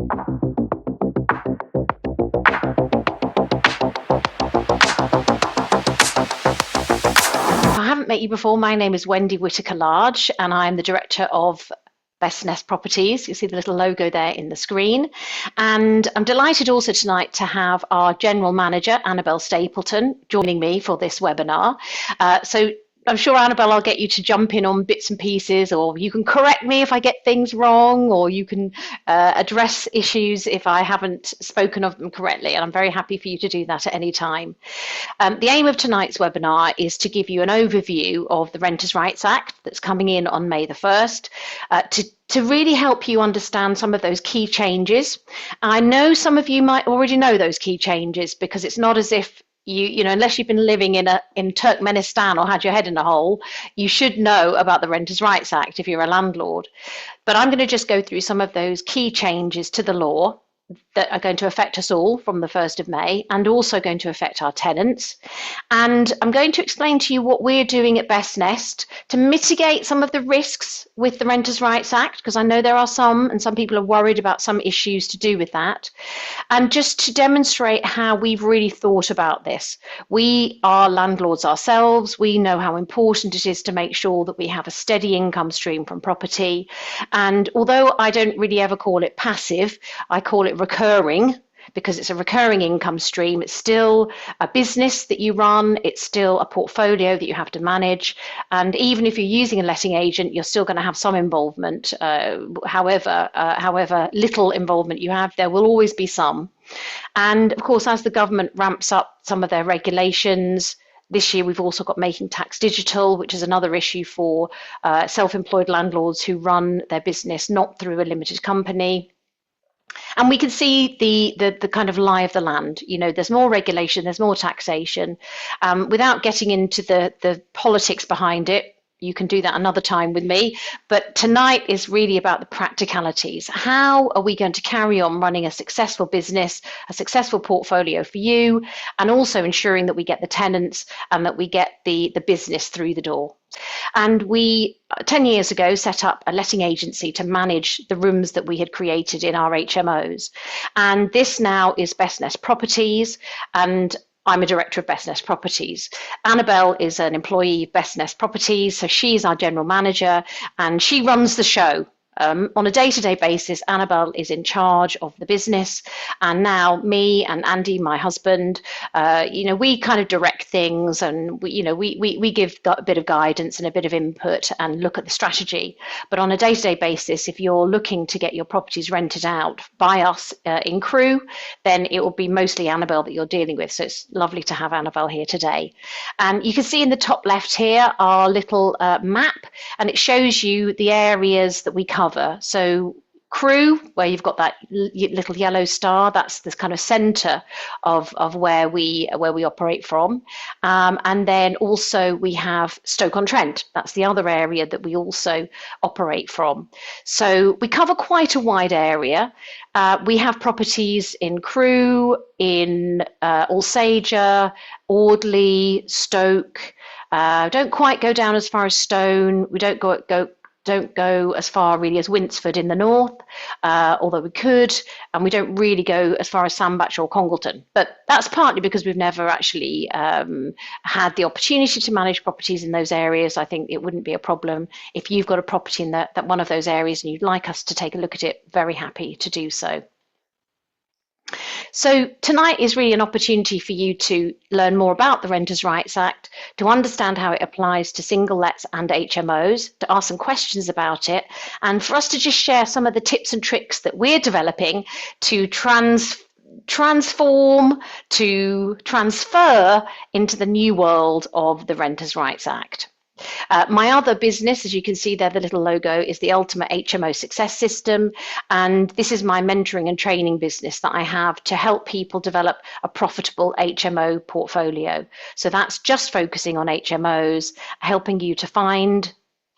If I haven't met you before, my name is Wendy Whittaker-Large, and I'm the director of Best Nest Properties. You see the little logo there in the screen. And I'm delighted also tonight to have our general manager, Annabelle Stapleton, joining me for this webinar. So I'm sure, Annabelle, I'll get you to jump in on bits and pieces, or you can correct me if I get things wrong, or you can address issues if I haven't spoken of them correctly. And I'm very happy for you to do that at any time. The aim of tonight's webinar is to give you an overview of the Renters' Rights Act that's coming in on May the 1st, to really help you understand some of those key changes. I know some of you might already know those key changes, because it's not as if you know, unless you've been living in Turkmenistan or had your head in a hole, you should know about the Renters' Rights Act if you're a landlord. But I'm going to just go through some of those key changes to the law that are going to affect us all from the 1st of May, and also going to affect our tenants. And I'm going to explain to you what we're doing at Best Nest to mitigate some of the risks with the Renters' Rights Act, because I know there are some, and some people are worried about some issues to do with that. And just to demonstrate how we've really thought about this. We are landlords ourselves. We know how important it is to make sure that we have a steady income stream from property. And although I don't really ever call it passive, I call it recurring, because it's a recurring income stream. It's still a business that you run. It's still a portfolio that you have to manage. And even if you're using a letting agent, you're still going to have some involvement. However little involvement you have, there will always be some. And of course, as the government ramps up some of their regulations, this year we've also got Making Tax Digital, which is another issue for self-employed landlords who run their business not through a limited company. And we can see the kind of lie of the land. You know, there's more regulation, there's more taxation. Without getting into the politics behind it, you can do that another time with me. But tonight is really about the practicalities. How are we going to carry on running a successful business, a successful portfolio for you, and also ensuring that we get the tenants and that we get the business through the door. And we, 10 years ago, set up a letting agency to manage the rooms that we had created in our HMOs. And this now is Best Nest Properties, and I'm a director of Best Nest Properties. Annabelle is an employee of Best Nest Properties, so she's our general manager, and she runs the show. On a day-to-day basis, Annabelle is in charge of the business, and now me and Andy, my husband, you know, we kind of direct things, and we give a bit of guidance and a bit of input and look at the strategy. But on a day-to-day basis, if you're looking to get your properties rented out by us in Crewe, then it will be mostly Annabelle that you're dealing with. So it's lovely to have Annabelle here today. And you can see in the top left here our little map, and it shows you the areas that we cover. So Crewe, where you've got that little yellow star, that's the kind of centre of where we operate from. And then also we have Stoke-on-Trent. That's the other area that we also operate from. So we cover quite a wide area. We have properties in Crewe, in Alsager, Audley, Stoke. Don't quite go down as far as Stone. We don't go as far really as Winsford in the north, although we could, and we don't really go as far as Sandbach or Congleton. But that's partly because we've never actually had the opportunity to manage properties in those areas. I think it wouldn't be a problem. If you've got a property in that one of those areas and you'd like us to take a look at it, very happy to do so. So tonight is really an opportunity for you to learn more about the Renters' Rights Act, to understand how it applies to single lets and HMOs, to ask some questions about it, and for us to just share some of the tips and tricks that we're developing to transform, to transfer into the new world of the Renters' Rights Act. My other business, as you can see there, the little logo, is the Ultimate HMO Success System. And this is my mentoring and training business that I have to help people develop a profitable HMO portfolio. So that's just focusing on HMOs, helping you to find,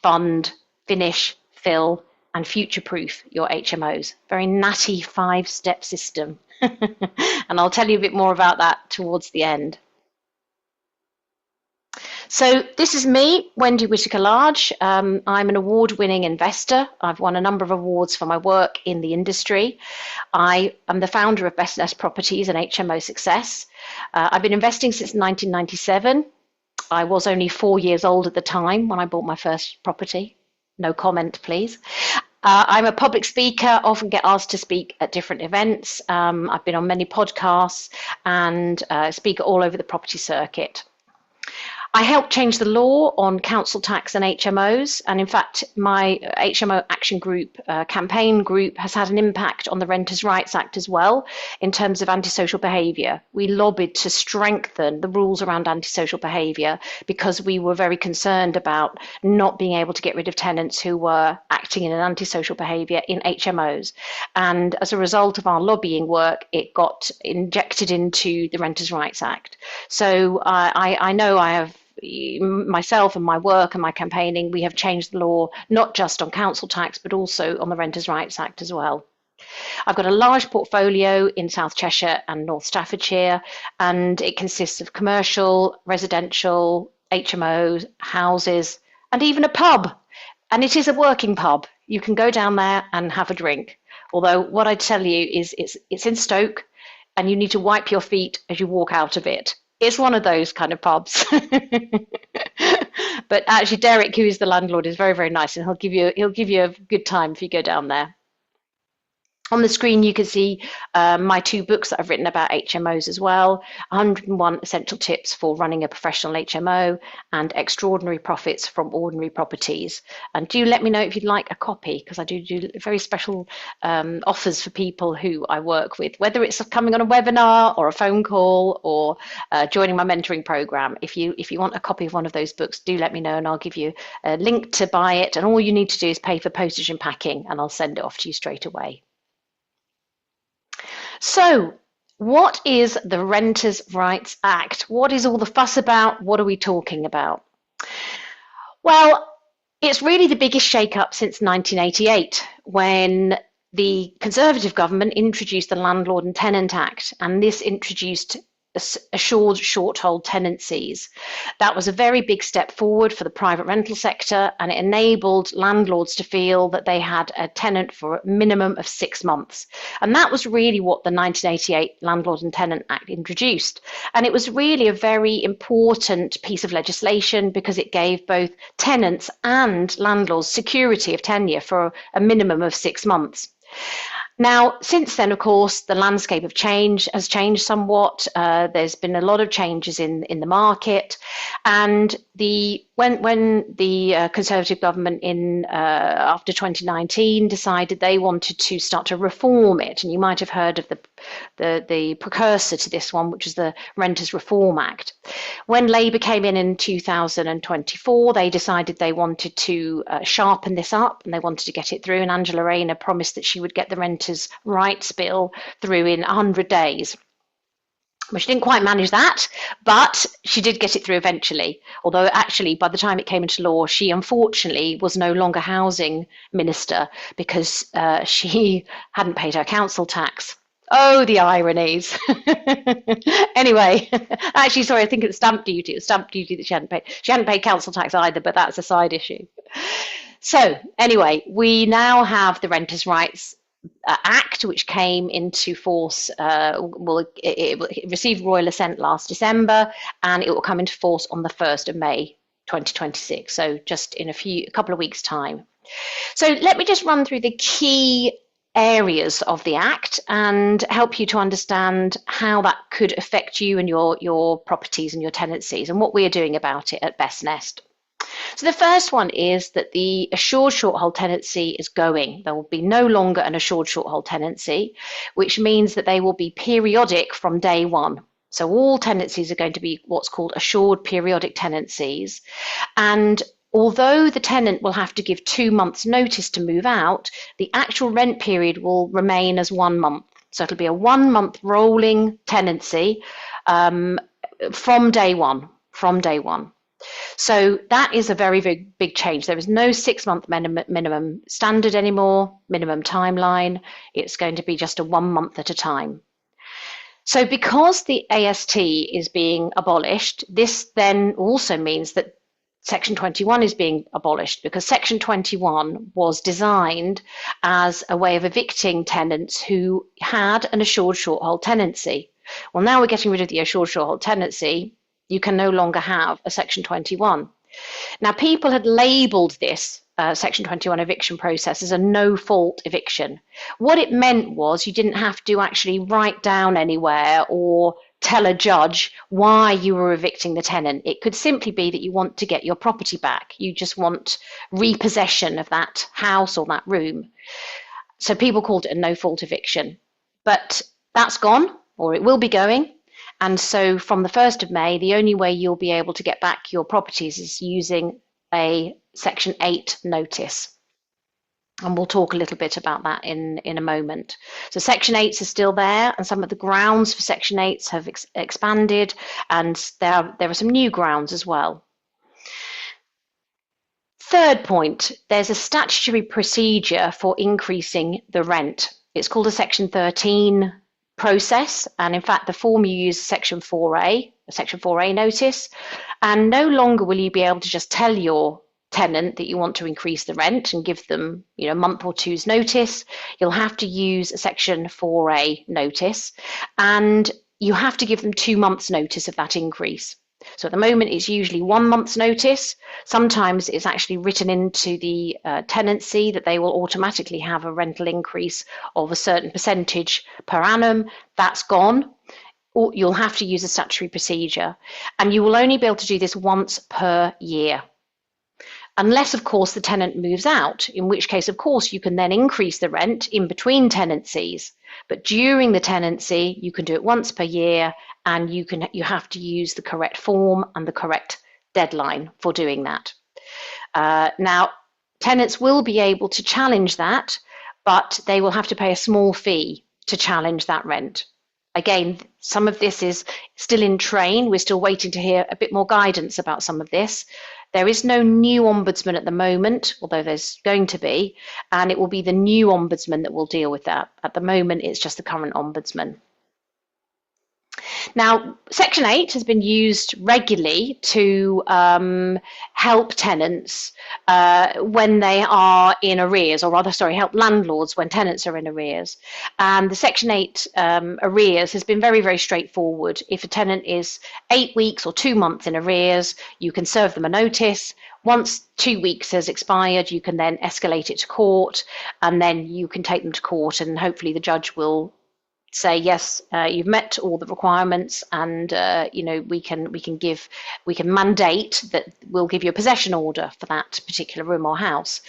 fund, finish, fill, and future-proof your HMOs. Very natty 5-step system. And I'll tell you a bit more about that towards the end. So this is me, Wendy Whittaker-Large. I'm an award-winning investor. I've won a number of awards for my work in the industry. I am the founder of Best Nest Properties and HMO Success. I've been investing since 1997. I was only 4 years old at the time when I bought my first property. No comment, please. I'm a public speaker, often get asked to speak at different events. I've been on many podcasts and speak all over the property circuit. I helped change the law on council tax and HMOs, and in fact, my HMO Action Group campaign group has had an impact on the Renters' Rights Act as well in terms of antisocial behaviour. We lobbied to strengthen the rules around antisocial behaviour because we were very concerned about not being able to get rid of tenants who were acting in an antisocial behaviour in HMOs. And as a result of our lobbying work, it got injected into the Renters' Rights Act. So I know I have myself and my work and my campaigning, we have changed the law, not just on council tax, but also on the Renters' Rights Act as well. I've got a large portfolio in South Cheshire and North Staffordshire, and it consists of commercial, residential, HMOs, houses, and even a pub. And it is a working pub. You can go down there and have a drink. Although what I tell you is it's in Stoke, and you need to wipe your feet as you walk out of it. It's one of those kind of pubs. But actually, Derek, who is the landlord, is very, very nice, and he'll give you a good time if you go down there. On the screen, you can see my two books that I've written about HMOs as well, 101 Essential Tips for Running a Professional HMO and Extraordinary Profits from Ordinary Properties. And do let me know if you'd like a copy, because I do very special offers for people who I work with, whether it's coming on a webinar or a phone call or joining my mentoring program. If you want a copy of one of those books, do let me know and I'll give you a link to buy it. And all you need to do is pay for postage and packing, and I'll send it off to you straight away. So, what is the Renters' Rights Act? What is all the fuss about? What are we talking about? Well, it's really the biggest shake-up since 1988, when the Conservative government introduced the Landlord and Tenant Act, and this introduced assured short-hold tenancies. That was a very big step forward for the private rental sector, and it enabled landlords to feel that they had a tenant for a minimum of 6 months. And that was really what the 1988 Landlord and Tenant Act introduced. And it was really a very important piece of legislation because it gave both tenants and landlords security of tenure for a minimum of 6 months. Now, since then, of course, the landscape has changed somewhat. There's been a lot of changes in the market, and when the Conservative government after 2019 decided they wanted to start to reform it, and you might have heard of the precursor to this one, which is the Renters Reform Act. When Labour came in 2024, they decided they wanted to sharpen this up, and they wanted to get it through. And Angela Rayner promised that she would get the Renters' Rights Bill through in 100 days. Well, she didn't quite manage that, but she did get it through eventually. Although actually, by the time it came into law, she unfortunately was no longer housing minister because she hadn't paid her council tax. Oh, the ironies. Anyway, actually, sorry, I think it was stamp duty. It was stamp duty that she hadn't paid. She hadn't paid council tax either, but that's a side issue. So anyway, we now have the Renters' Rights Act, which came into force, it received royal assent last December, and it will come into force on the 1st of May 2026, so just in a couple of weeks' time. So let me just run through the key areas of the Act and help you to understand how that could affect you and your properties and your tenancies and what we are doing about it at Best Nest. So the first one is that the assured short-hold tenancy is going. There will be no longer an assured short-hold tenancy, which means that they will be periodic from day one. So all tenancies are going to be what's called assured periodic tenancies. And although the tenant will have to give 2 months' notice to move out, the actual rent period will remain as 1 month. So it'll be a 1 month rolling tenancy from day one. So that is a very, very big change. There is no 6 month minimum standard anymore, minimum timeline. It's going to be just a 1 month at a time. So because the AST is being abolished, this then also means that Section 21 is being abolished, because Section 21 was designed as a way of evicting tenants who had an assured short-hold tenancy. Well, now we're getting rid of the assured short-hold tenancy. You can no longer have a Section 21. Now, people had labelled this Section 21 eviction process as a no-fault eviction. What it meant was you didn't have to actually write down anywhere or tell a judge why you were evicting the tenant. It could simply be that you want to get your property back. You just want repossession of that house or that room. So people called it a no-fault eviction. But that's gone, or it will be going. And so from the 1st of May, the only way you'll be able to get back your properties is using a Section 8 notice. And we'll talk a little bit about that in a moment. So Section 8s are still there, and some of the grounds for Section 8s have expanded, and there are some new grounds as well. Third point, there's a statutory procedure for increasing the rent. It's called a Section 13 process, and in fact the form you use is Section 4A, a Section 4A notice, and no longer will you be able to just tell your tenant that you want to increase the rent and give them, a month or two's notice. You'll have to use a Section 4A notice, and you have to give them 2 months notice of that increase. So at the moment it's usually 1 month's notice. Sometimes it's actually written into the tenancy that they will automatically have a rental increase of a certain percentage per annum. That's gone. Or you'll have to use a statutory procedure, and you will only be able to do this once per year. Unless, of course, the tenant moves out, in which case, of course, you can then increase the rent in between tenancies. But during the tenancy, you can do it once per year, and you have to use the correct form and the correct deadline for doing that. Now, tenants will be able to challenge that, but they will have to pay a small fee to challenge that rent. Again, some of this is still in train. We're still waiting to hear a bit more guidance about some of this. There is no new ombudsman at the moment, although there's going to be, and it will be the new ombudsman that will deal with that. At the moment, it's just the current ombudsman. Now, Section 8 has been used regularly to help tenants when they are in arrears, or rather, help landlords when tenants are in arrears. And the Section 8 arrears has been very, very straightforward. If a tenant is 8 weeks or 2 months in arrears, you can serve them a notice. Once 2 weeks has expired, you can then escalate it to court, and then you can take them to court, and hopefully the judge will say yes, you've met all the requirements, and we can mandate that we'll give you a possession order for that particular room or house.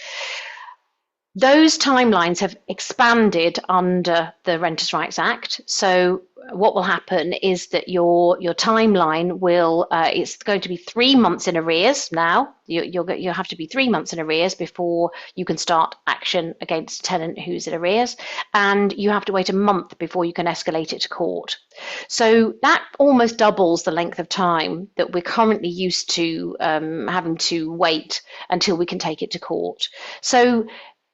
Those timelines have expanded under the Renters' Rights Act. So what will happen is that your timeline will it's going to be 3 months in arrears now. You'll have to be 3 months in arrears before you can start action against a tenant who's in arrears, and you have to wait a month before you can escalate it to court. So that almost doubles the length of time that we're currently used to having to wait until we can take it to court. So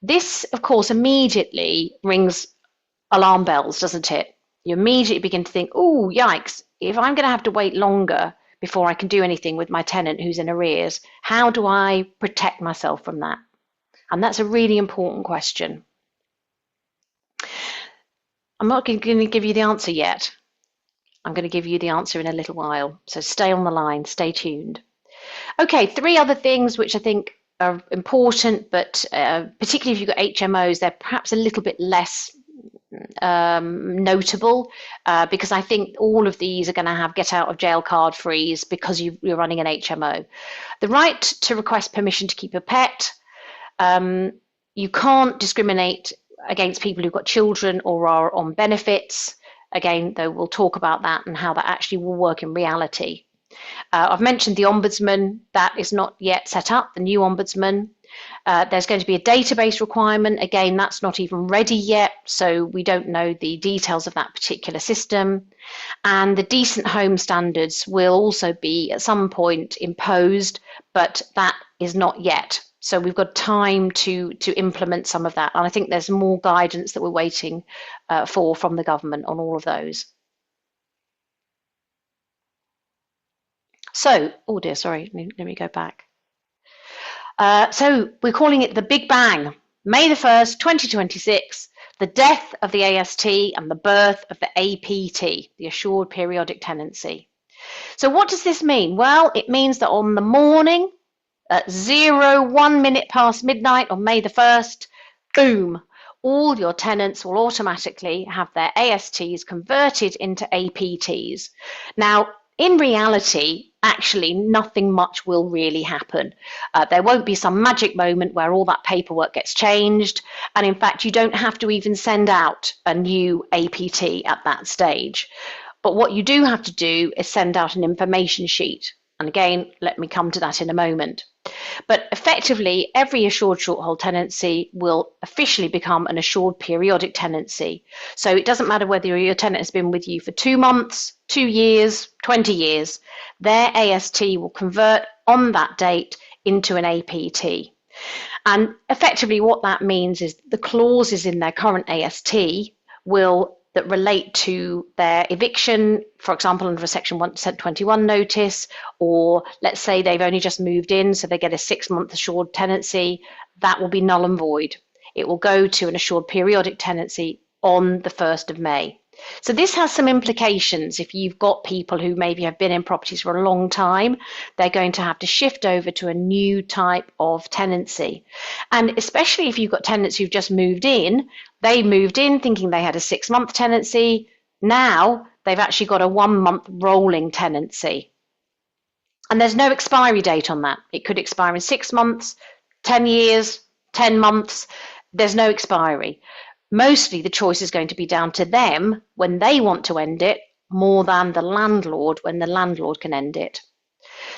this, of course, immediately rings alarm bells, doesn't it? You immediately begin to think, oh, yikes, if I'm going to have to wait longer before I can do anything with my tenant who's in arrears, how do I protect myself from that? And that's a really important question. I'm not going to give you the answer yet. I'm going to give you the answer in a little while. So stay on the line, stay tuned. Okay, 3 other things which I think are important, but particularly if you've got HMOs, they're perhaps a little bit less notable, because I think all of these are going to have get out of jail card freeze because you're running an HMO. The right to request permission to keep a pet. You can't discriminate against people who've got children or are on benefits. Again, though, we'll talk about that and how that actually will work in reality. I've mentioned the ombudsman. That is not yet set up, the new ombudsman. There's going to be a database requirement. Again, that's not even ready yet, so we don't know the details of that particular system. And the decent home standards will also be at some point imposed, but that is not yet. So we've got time to implement some of that. And I think there's more guidance that we're waiting for from the government on all of those. So, oh dear, sorry, let me go back. So we're calling it the Big Bang, May the 1st, 2026, the death of the AST and the birth of the APT, the Assured Periodic Tenancy. So what does this mean? Well, it means that on the morning at 1 minute past midnight on May the 1st, boom, all your tenants will automatically have their ASTs converted into APTs. Now, in reality, actually, nothing much will really happen. There won't be some magic moment where all that paperwork gets changed. And in fact, you don't have to even send out a new APT at that stage. But what you do have to do is send out an information sheet. And again, let me come to that in a moment. But effectively, every assured short hold tenancy will officially become an assured periodic tenancy. So it doesn't matter whether your tenant has been with you for 2 months, 2 years, 20 years, their AST will convert on that date into an APT. And effectively what that means is the clauses in their current AST that relate to their eviction, for example, under a Section 121 notice, or let's say they've only just moved in, so they get a 6-month assured tenancy, that will be null and void. It will go to an assured periodic tenancy on the 1st of May. So this has some implications. If you've got people who maybe have been in properties for a long time, they're going to have to shift over to a new type of tenancy. And especially if you've got tenants who've just moved in, they moved in thinking they had a 6-month tenancy. Now they've actually got a 1-month rolling tenancy. And there's no expiry date on that. It could expire in 6 months, 10 years, 10 months. There's no expiry. Mostly the choice is going to be down to them when they want to end it, more than the landlord when the landlord can end it.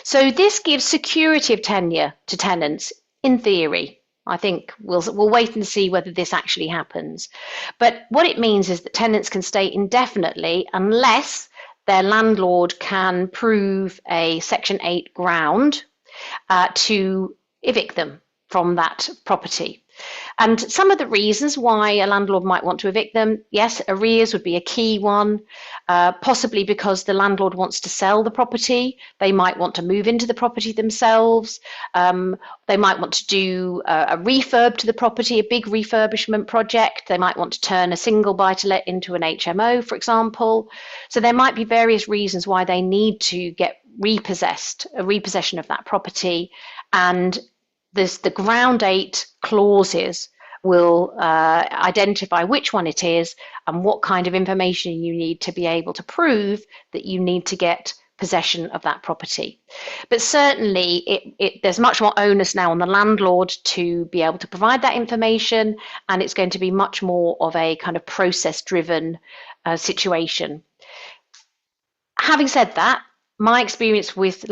So this gives security of tenure to tenants in theory. I think we'll wait and see whether this actually happens. But what it means is that tenants can stay indefinitely unless their landlord can prove a Section 8 ground to evict them from that property. And some of the reasons why a landlord might want to evict them, yes, arrears would be a key one, possibly because the landlord wants to sell the property. They might want to move into the property themselves. They might want to do a refurb to the property, a big refurbishment project. They might want to turn a single buy-to-let into an HMO, for example. So there might be various reasons why they need to get a repossession of that property, and the ground 8 clauses will identify which one it is and what kind of information you need to be able to prove that you need to get possession of that property. But certainly there's much more onus now on the landlord to be able to provide that information, and it's going to be much more of a kind of process-driven situation. Having said that, my experience with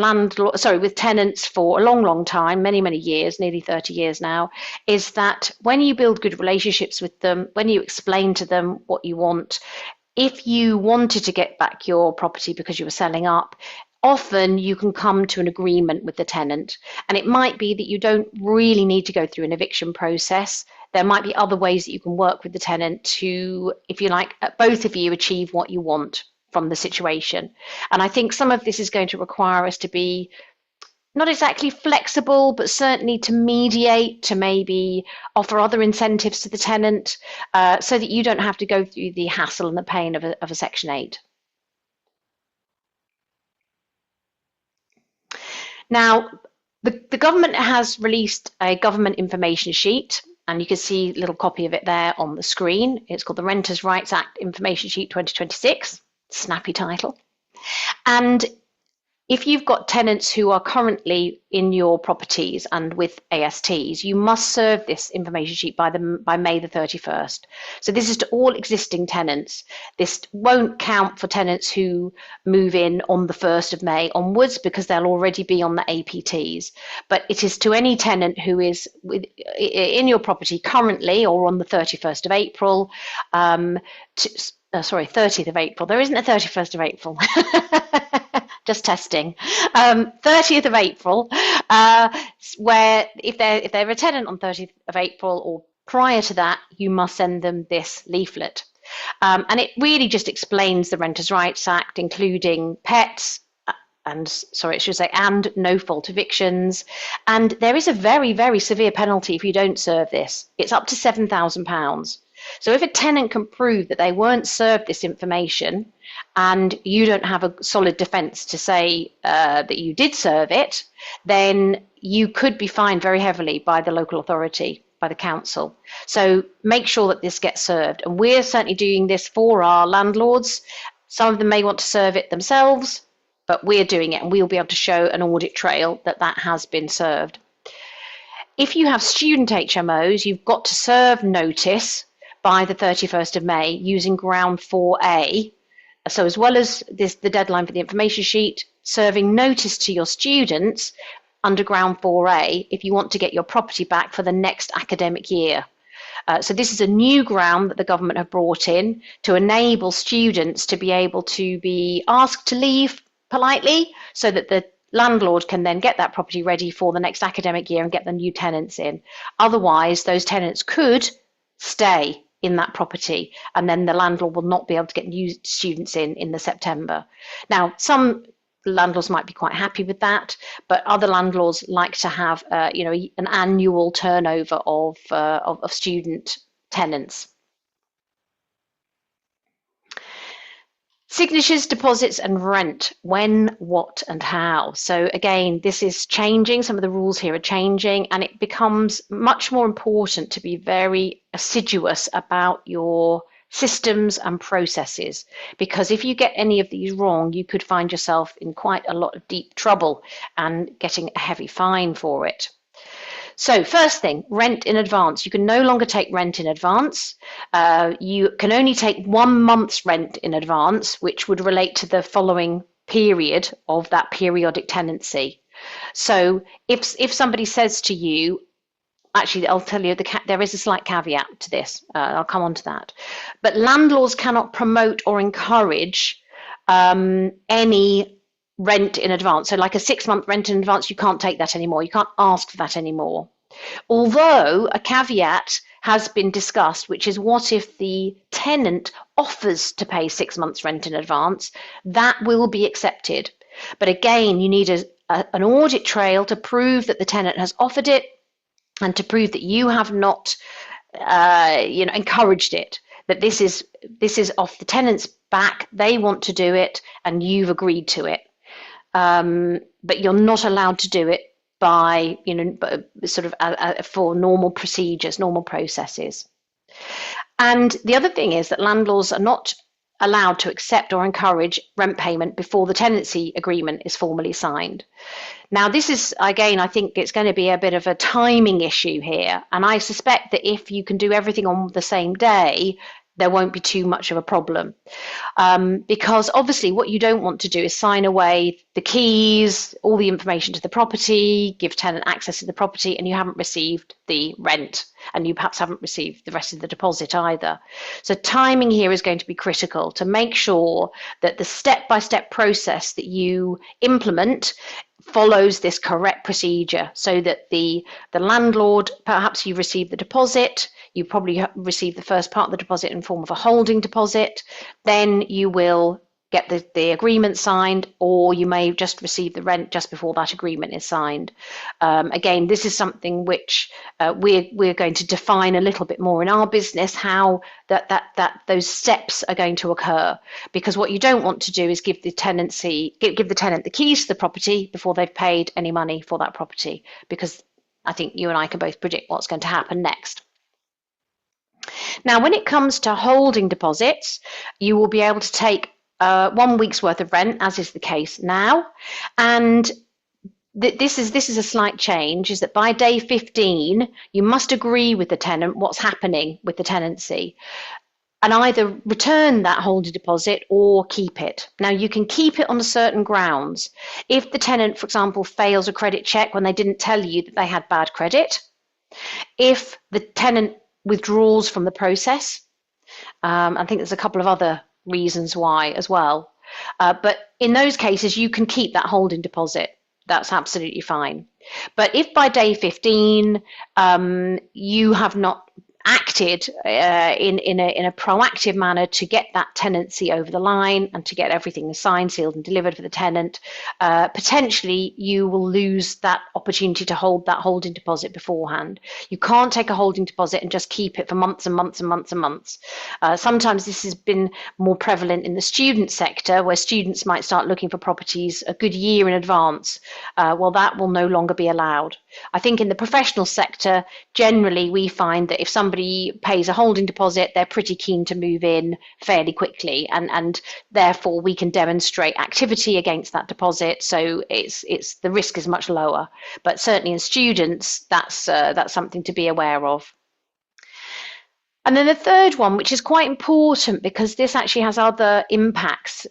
tenants for a long time, many years, nearly 30 years now, is that when you build good relationships with them, when you explain to them what you want, if you wanted to get back your property because you were selling up, often you can come to an agreement with the tenant. And it might be that you don't really need to go through an eviction process. There might be other ways that you can work with the tenant to, if you like, both of you achieve what you want from the situation. And I think some of this is going to require us to be not exactly flexible, but certainly to mediate, to maybe offer other incentives to the tenant, so that you don't have to go through the hassle and the pain of a Section 8. Now, the government has released a government information sheet, and you can see a little copy of it there on the screen. It's called the Renters' Rights Act Information Sheet 2026. Snappy title. And if you've got tenants who are currently in your properties and with ASTs, you must serve this information sheet by May the 31st. So this is to all existing tenants. This won't count for tenants who move in on the 1st of May onwards, because they'll already be on the APTs. But it is to any tenant who is in your property currently or on the 31st of April, 30th of April. There isn't a 31st of April. Just testing. 30th of April, where if they're a tenant on 30th of April or prior to that, you must send them this leaflet. And it really just explains the Renters' Rights Act, including pets, and no fault evictions. And there is a very, very severe penalty if you don't serve this. It's up to £7,000. So if a tenant can prove that they weren't served this information and you don't have a solid defence to say that you did serve it, then you could be fined very heavily by the local authority, by the council. So make sure that this gets served. And we're certainly doing this for our landlords. Some of them may want to serve it themselves, but we're doing it and we'll be able to show an audit trail that that has been served. If you have student HMOs, you've got to serve notice by the 31st of May using ground 4A. So as well as the deadline for the information sheet, serving notice to your students under ground 4A if you want to get your property back for the next academic year. So this is a new ground that the government have brought in to enable students to be able to be asked to leave politely so that the landlord can then get that property ready for the next academic year and get the new tenants in. Otherwise, those tenants could stay in that property and then the landlord will not be able to get new students in the September. Now, some landlords might be quite happy with that, but other landlords like to have an annual turnover of student tenants. Signatures, deposits and rent, when, what and how. So again, this is changing, some of the rules here are changing, and it becomes much more important to be very assiduous about your systems and processes, because if you get any of these wrong, you could find yourself in quite a lot of deep trouble and getting a heavy fine for it. So first thing, rent in advance. You can no longer take rent in advance. You can only take 1 month's rent in advance, which would relate to the following period of that periodic tenancy. So if somebody says to you, actually, I'll tell you, there is a slight caveat to this. I'll come on to that. But landlords cannot promote or encourage any rent in advance. So like a 6-month rent in advance, you can't take that anymore. You can't ask for that anymore. Although a caveat has been discussed, which is what if the tenant offers to pay 6 months rent in advance? That will be accepted. But again, you need an audit trail to prove that the tenant has offered it and to prove that you have not encouraged it, that this is off the tenant's back, they want to do it and you've agreed to it. But you're not allowed to do it by, for normal procedures, normal processes. And the other thing is that landlords are not allowed to accept or encourage rent payment before the tenancy agreement is formally signed. Now, this is, again, I think it's going to be a bit of a timing issue here. And I suspect that if you can do everything on the same day, there won't be too much of a problem. Because obviously what you don't want to do is sign away the keys, all the information to the property, give tenant access to the property, and you haven't received the rent, and you perhaps haven't received the rest of the deposit either. So timing here is going to be critical to make sure that the step-by-step process that you implement follows this correct procedure, so that the landlord, perhaps you receive the deposit, you probably receive the first part of the deposit in form of a holding deposit, then you will get the agreement signed, or you may just receive the rent just before that agreement is signed. Again, this is something which we're going to define a little bit more in our business, how those steps are going to occur, because what you don't want to do is give the tenant the keys to the property before they've paid any money for that property, because I think you and I can both predict what's going to happen next. Now, when it comes to holding deposits, you will be able to take 1 week's worth of rent, as is the case now. And this is a slight change, is that by day 15, you must agree with the tenant what's happening with the tenancy, and either return that holding deposit or keep it. Now, you can keep it on certain grounds. If the tenant, for example, fails a credit check when they didn't tell you that they had bad credit, if the tenant withdraws from the process, I think there's a couple of other reasons why as well. But in those cases, you can keep that holding deposit. That's absolutely fine. But if by day 15 you have not acted in a proactive manner to get that tenancy over the line and to get everything signed, sealed, and delivered for the tenant, potentially you will lose that opportunity to hold that holding deposit beforehand. You can't take a holding deposit and just keep it for months and months and months and months. Sometimes this has been more prevalent in the student sector, where students might start looking for properties a good year in advance. Well, that will no longer be allowed. I think in the professional sector, generally we find that if somebody pays a holding deposit, they're pretty keen to move in fairly quickly, and therefore we can demonstrate activity against that deposit. So it's the risk is much lower. But certainly in students, that's something to be aware of. And then the third one, which is quite important because this actually has other impacts,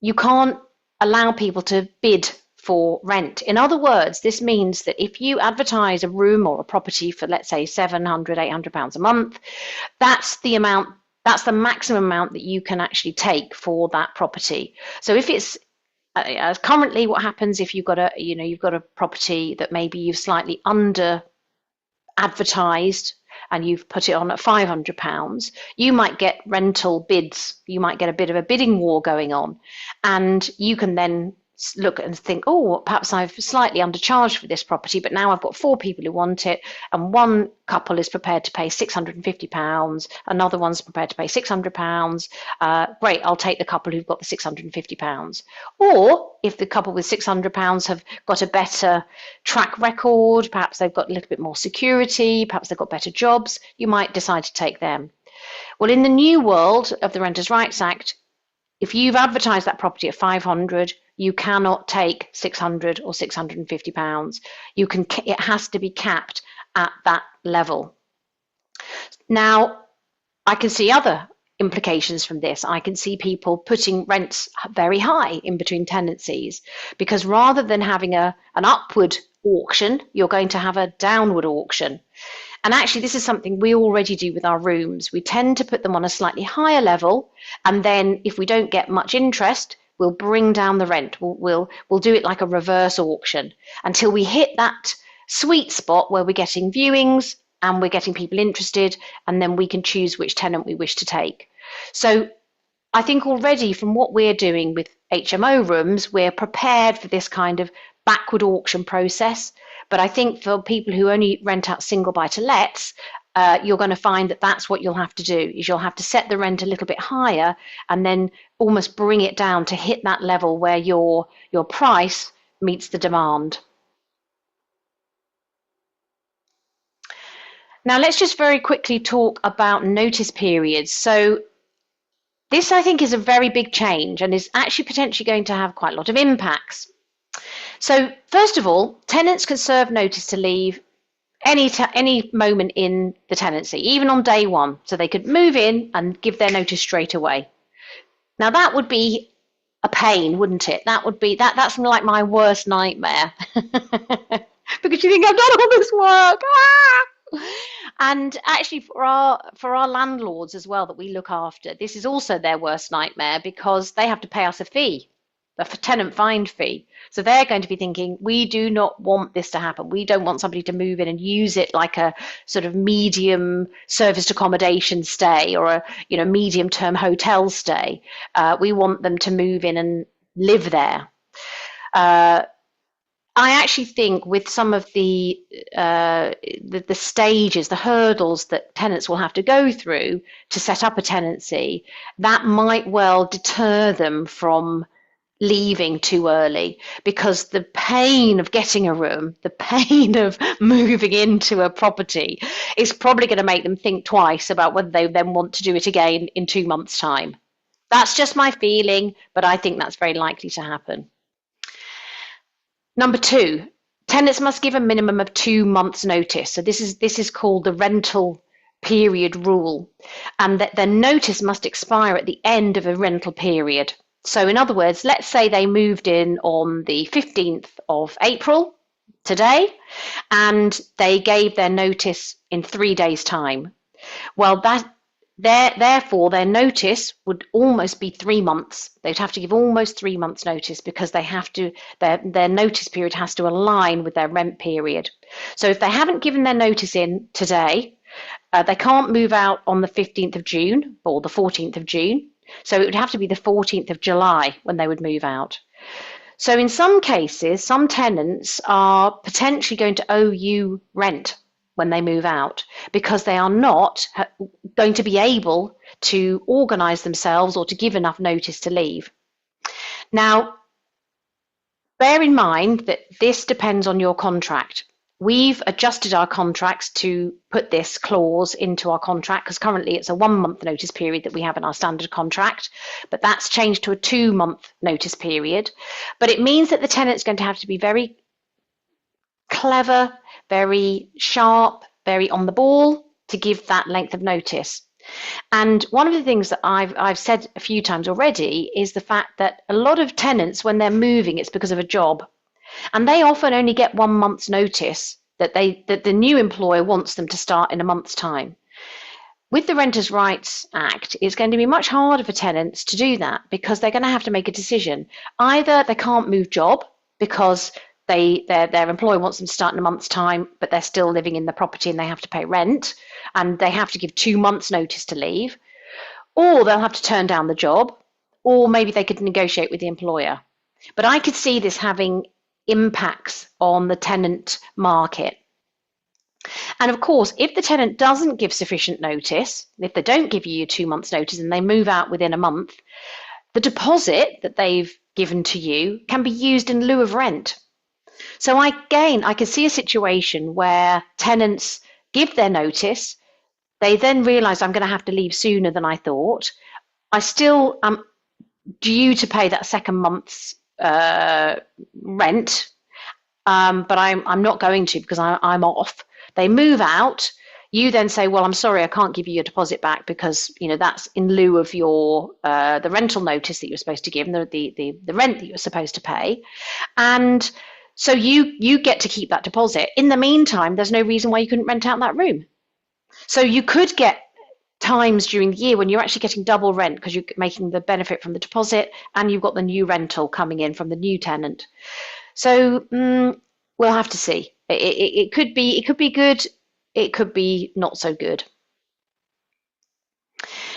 you can't allow people to bid for rent. In other words, this means that if you advertise a room or a property for, let's say, £700, £800 a month, that's the amount, that's the maximum amount that you can actually take for that property. So if it's currently, what happens if you've got a property that maybe you've slightly under advertised and you've put it on at £500, you might get rental bids. You might get a bit of a bidding war going on, and you can then look and think, oh, perhaps I've slightly undercharged for this property, but now I've got 4 people who want it, and one couple is prepared to pay £650, another one's prepared to pay £600. Great, I'll take the couple who've got the £650. Or if the couple with £600 have got a better track record, perhaps they've got a little bit more security, perhaps they've got better jobs, you might decide to take them. Well, in the new world of the Renters' Rights Act, if you've advertised that property at 500, you cannot take 600 or 650 pounds. It has to be capped at that level. Now, I can see other implications from this. I can see people putting rents very high in between tenancies, because rather than having an upward auction, you're going to have a downward auction. And actually, this is something we already do with our rooms. We tend to put them on a slightly higher level, and then if we don't get much interest, we'll bring down the rent. We'll do it like a reverse auction until we hit that sweet spot where we're getting viewings and we're getting people interested, and then we can choose which tenant we wish to take. So I think already from what we're doing with HMO rooms, we're prepared for this kind of backward auction process. But I think for people who only rent out single buy-to-lets, you're going to find that that's what you'll have to do, is you'll have to set the rent a little bit higher and then almost bring it down to hit that level where your price meets the demand. Now let's just very quickly talk about notice periods. So this, I think, is a very big change and is actually potentially going to have quite a lot of impacts. So first of all, tenants can serve notice to leave any moment in the tenancy, even on day one. So they could move in and give their notice straight away. Now that would be a pain, wouldn't it? That's like my worst nightmare because you think I've done all this work. And actually for our landlords as well that we look after, this is also their worst nightmare because they have to pay us a fee, a tenant find fee. So they're going to be thinking, we do not want this to happen. We don't want somebody to move in and use it like a sort of medium serviced accommodation stay or a medium term hotel stay. We want them to move in and live there. I actually think with some of the stages, the hurdles that tenants will have to go through to set up a tenancy, that might well deter them from leaving too early, because the pain of getting a room, the pain of moving into a property is probably going to make them think twice about whether they then want to do it again in 2 months' time. That's just my feeling, but I think that's very likely to happen. Number 2, tenants must give a minimum of 2 months' notice. So this is called the rental period rule, and that their notice must expire at the end of a rental period. So in other words, let's say they moved in on the 15th of April, today, and they gave their notice in 3 days' time. Well, therefore, their notice would almost be 3 months. They'd have to give almost 3 months' notice because they have to. Their notice period has to align with their rent period. So if they haven't given their notice in today, They can't move out on the 15th of June or the 14th of June. So it would have to be the 14th of July when they would move out. So in some cases, some tenants are potentially going to owe you rent when they move out because they are not going to be able to organise themselves or to give enough notice to leave. Now, bear in mind that this depends on your contract. We've adjusted our contracts to put this clause into our contract because currently it's a 1 month notice period that we have in our standard contract, but that's changed to a 2 month notice period. But it means that the tenant's going to have to be very clever, very sharp, very on the ball to give that length of notice. And one of the things that I've said a few times already is the fact that a lot of tenants, when they're moving, it's because of a job. And they often only get 1 month's notice that the new employer wants them to start in a month's time. With the Renters' Rights Act, it's going to be much harder for tenants to do that because they're going to have to make a decision. Either they can't move job because their employer wants them to start in a month's time, but they're still living in the property and they have to pay rent, and they have to give 2 months' notice to leave, or they'll have to turn down the job, or maybe they could negotiate with the employer. But I could see this having impacts on the tenant market. And of course, if the tenant doesn't give sufficient notice, if they don't give you 2 months' notice and they move out within a month, the deposit that they've given to you can be used in lieu of rent. So I could see a situation where tenants give their notice, they then realise I'm going to have to leave sooner than I thought. I still am due to pay that second month's rent, but I'm not going to because I'm off. They move out. You then say, well, I'm sorry, I can't give you your deposit back because that's in lieu of your the rental notice that you're supposed to give and the rent that you're supposed to pay. And so you get to keep that deposit. In the meantime, there's no reason why you couldn't rent out that room. So you could get times during the year when you're actually getting double rent because you're making the benefit from the deposit and you've got the new rental coming in from the new tenant. So we'll have to see. It could be good. It could be not so good.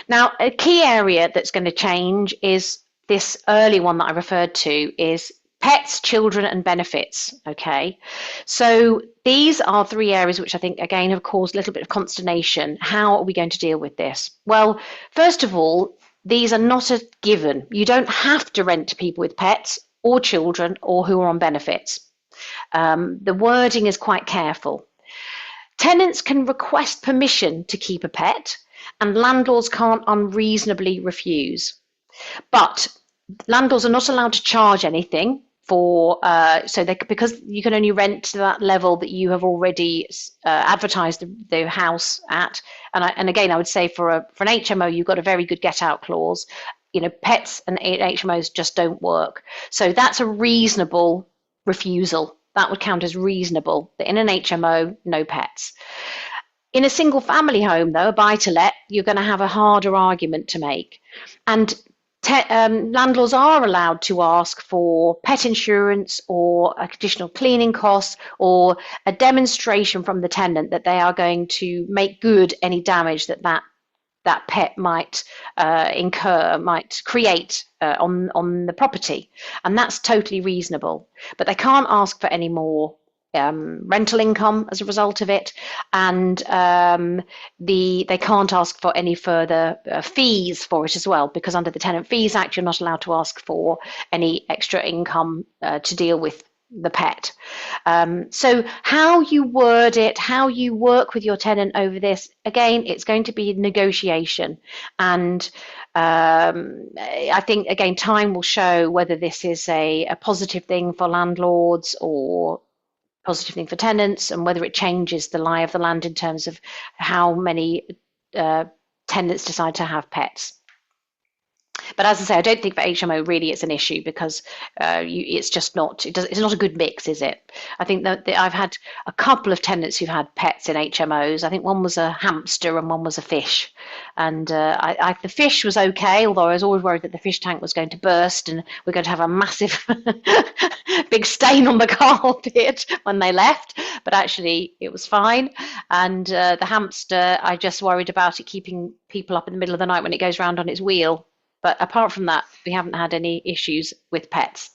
Now, a key area that's going to change is this early one that I referred to is pets, children, and benefits. Okay, so these are 3 areas which I think, again, have caused a little bit of consternation. How are we going to deal with this? Well, first of all, these are not a given. You don't have to rent to people with pets or children or who are on benefits. The wording is quite careful. Tenants can request permission to keep a pet, and landlords can't unreasonably refuse. But landlords are not allowed to charge anything for because you can only rent to that level that you have already advertised the house at. And again, I would say for an HMO, you've got a very good get out clause. Pets and HMOs just don't work. So that's a reasonable refusal. That would count as reasonable. That in an HMO, no pets. In a single family home, though, a buy-to-let, you're going to have a harder argument to make. And landlords are allowed to ask for pet insurance or additional cleaning costs or a demonstration from the tenant that they are going to make good any damage that pet might incur, might create on the property. And that's totally reasonable. But they can't ask for any more rental income as a result of it, and they can't ask for any further fees for it as well, because under the Tenant Fees Act you're not allowed to ask for any extra income to deal with the pet. So how you word it, how you work with your tenant over this, again, it's going to be negotiation, and I think again time will show whether this is a positive thing for landlords or positive thing for tenants, and whether it changes the lie of the land in terms of how many tenants decide to have pets. But as I say, I don't think for HMO really it's an issue because it's just not. It's not a good mix, is it? I think that I've had a couple of tenants who've had pets in HMOs. I think one was a hamster and one was a fish. And the fish was okay, although I was always worried that the fish tank was going to burst and we're going to have a massive big stain on the carpet when they left. But actually, it was fine. And the hamster, I just worried about it keeping people up in the middle of the night when it goes round on its wheel. But apart from that, we haven't had any issues with pets.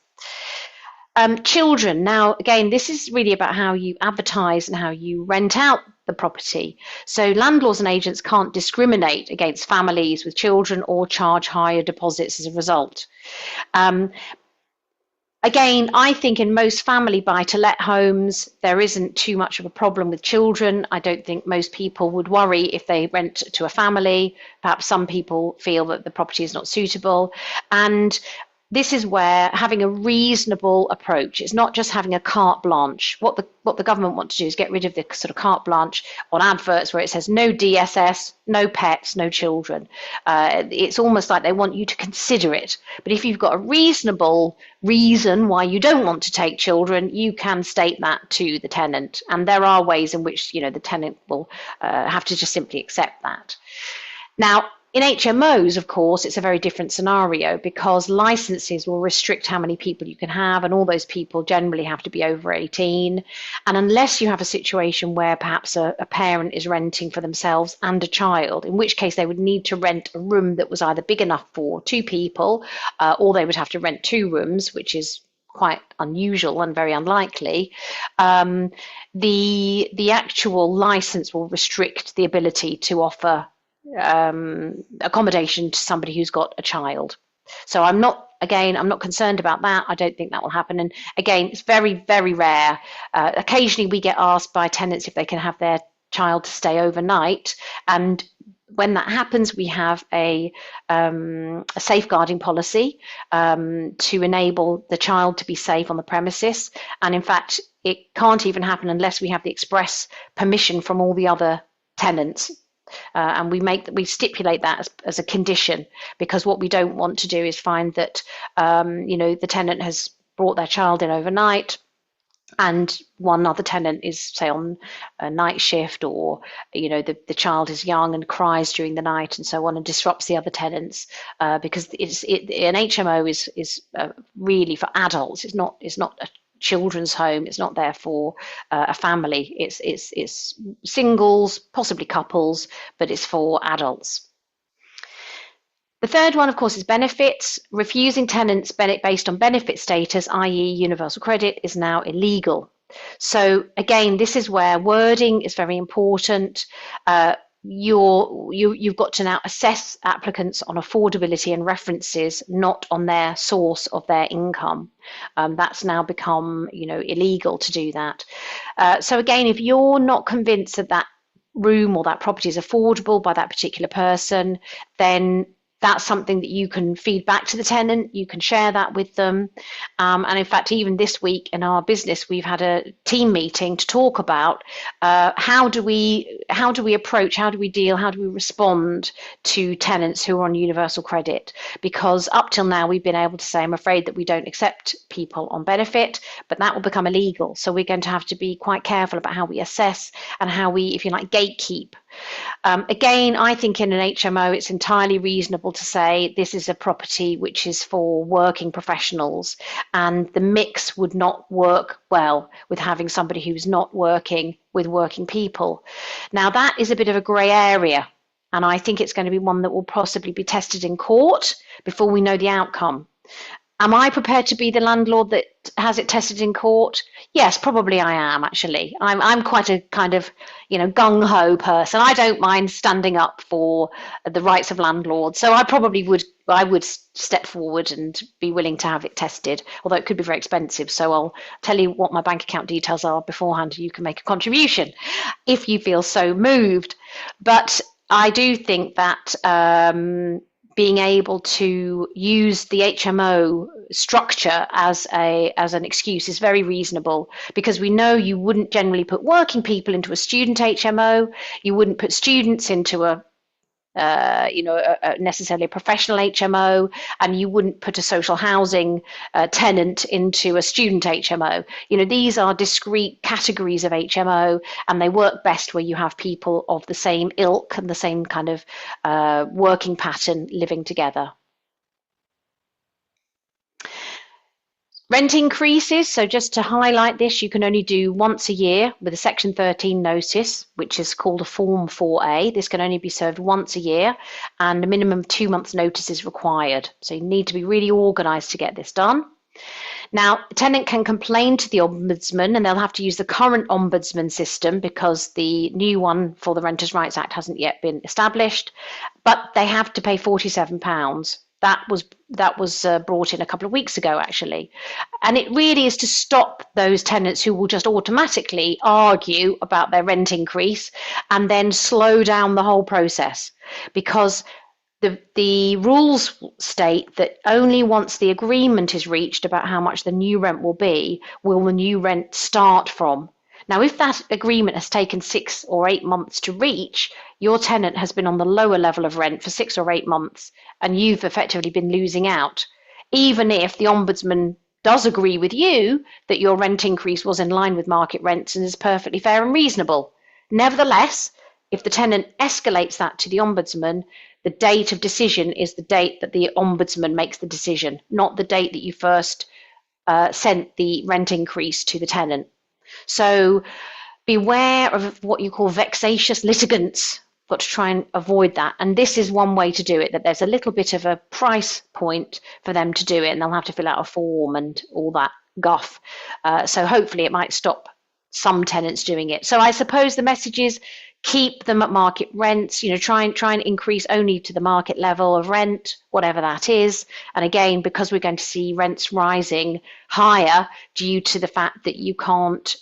Children. Now, again, this is really about how you advertise and how you rent out the property. So landlords and agents can't discriminate against families with children or charge higher deposits as a result. Again, I think in most family buy-to-let homes, there isn't too much of a problem with children. I don't think most people would worry if they rent to a family. Perhaps some people feel that the property is not suitable. And this is where having a reasonable approach, it's not just having a carte blanche. What the government want to do is get rid of the sort of carte blanche on adverts where it says no DSS, no pets, no children. It's almost like they want you to consider it. But if you've got a reasonable reason why you don't want to take children, you can state that to the tenant. And there are ways in which, you know, the tenant will have to just simply accept that. Now, in HMOs, of course, it's a very different scenario because licenses will restrict how many people you can have, and all those people generally have to be over 18. And unless you have a situation where perhaps a parent is renting for themselves and a child, in which case they would need to rent a room that was either big enough for 2 people, or they would have to rent 2 rooms, which is quite unusual and very unlikely. The actual license will restrict the ability to offer accommodation to somebody who's got a child. So I'm not concerned about that. I don't think that will happen. And again, it's very, very rare. Occasionally we get asked by tenants if they can have their child to stay overnight. And when that happens, we have a safeguarding policy to enable the child to be safe on the premises. And in fact, it can't even happen unless we have the express permission from all the other tenants. And we stipulate that as a condition, because what we don't want to do is find that the tenant has brought their child in overnight and one other tenant is, say, on a night shift, or the child is young and cries during the night and so on, and disrupts the other tenants, because an HMO is really for adults. It's not a children's home. It's not there for a family. It's singles, possibly couples, but it's for adults. The third one, of course, is benefits. Refusing tenants based on benefit status, i.e. universal credit, is now illegal. So again, this is where wording is very important. You've got to now assess applicants on affordability and references, not on their source of their income. That's now become, illegal to do that. So again, if you're not convinced that that room or that property is affordable by that particular person, then that's something that you can feed back to the tenant. You can share that with them. And in fact, even this week in our business, we've had a team meeting to talk about how do we approach, how do we deal, how do we respond to tenants who are on universal credit? Because up till now, we've been able to say, I'm afraid that we don't accept people on benefit, but that will become illegal. So we're going to have to be quite careful about how we assess and how we, if you like, gatekeep. Again, I think in an HMO, it's entirely reasonable to say this is a property which is for working professionals, and the mix would not work well with having somebody who's not working with working people. Now, that is a bit of a grey area, and I think it's going to be one that will possibly be tested in court before we know the outcome. Am I prepared to be the landlord that has it tested in court? Yes, probably I am, actually. I'm quite a kind of, gung-ho person. I don't mind standing up for the rights of landlords. So I would step forward and be willing to have it tested, although it could be very expensive. So I'll tell you what my bank account details are beforehand. You can make a contribution if you feel so moved. But I do think that being able to use the HMO structure as an excuse is very reasonable, because we know you wouldn't generally put working people into a student HMO, you wouldn't put students into a necessarily a professional HMO, and you wouldn't put a social housing tenant into a student HMO. These are discrete categories of HMO, and they work best where you have people of the same ilk and the same kind of working pattern living together. Rent increases, so just to highlight this, you can only do once a year with a Section 13 notice, which is called a Form 4A. This can only be served once a year, and a minimum of 2 months' notice is required. So you need to be really organised to get this done. Now, a tenant can complain to the Ombudsman, and they'll have to use the current Ombudsman system because the new one for the Renters' Rights Act hasn't yet been established, but they have to pay £47. That was brought in a couple of weeks ago, actually. And it really is to stop those tenants who will just automatically argue about their rent increase and then slow down the whole process. Because the rules state that only once the agreement is reached about how much the new rent will be, will the new rent start from. Now, if that agreement has taken 6 or 8 months to reach, your tenant has been on the lower level of rent for 6 or 8 months, and you've effectively been losing out. Even if the Ombudsman does agree with you that your rent increase was in line with market rents and is perfectly fair and reasonable. Nevertheless, if the tenant escalates that to the Ombudsman, the date of decision is the date that the Ombudsman makes the decision, not the date that you first sent the rent increase to the tenant. So beware of what you call vexatious litigants. Got to try and avoid that. And this is one way to do it, that there's a little bit of a price point for them to do it, and they'll have to fill out a form and all that guff. So hopefully it might stop some tenants doing it. So I suppose the message is keep them at market rents, try and increase only to the market level of rent, whatever that is. And again, because we're going to see rents rising higher due to the fact that you can't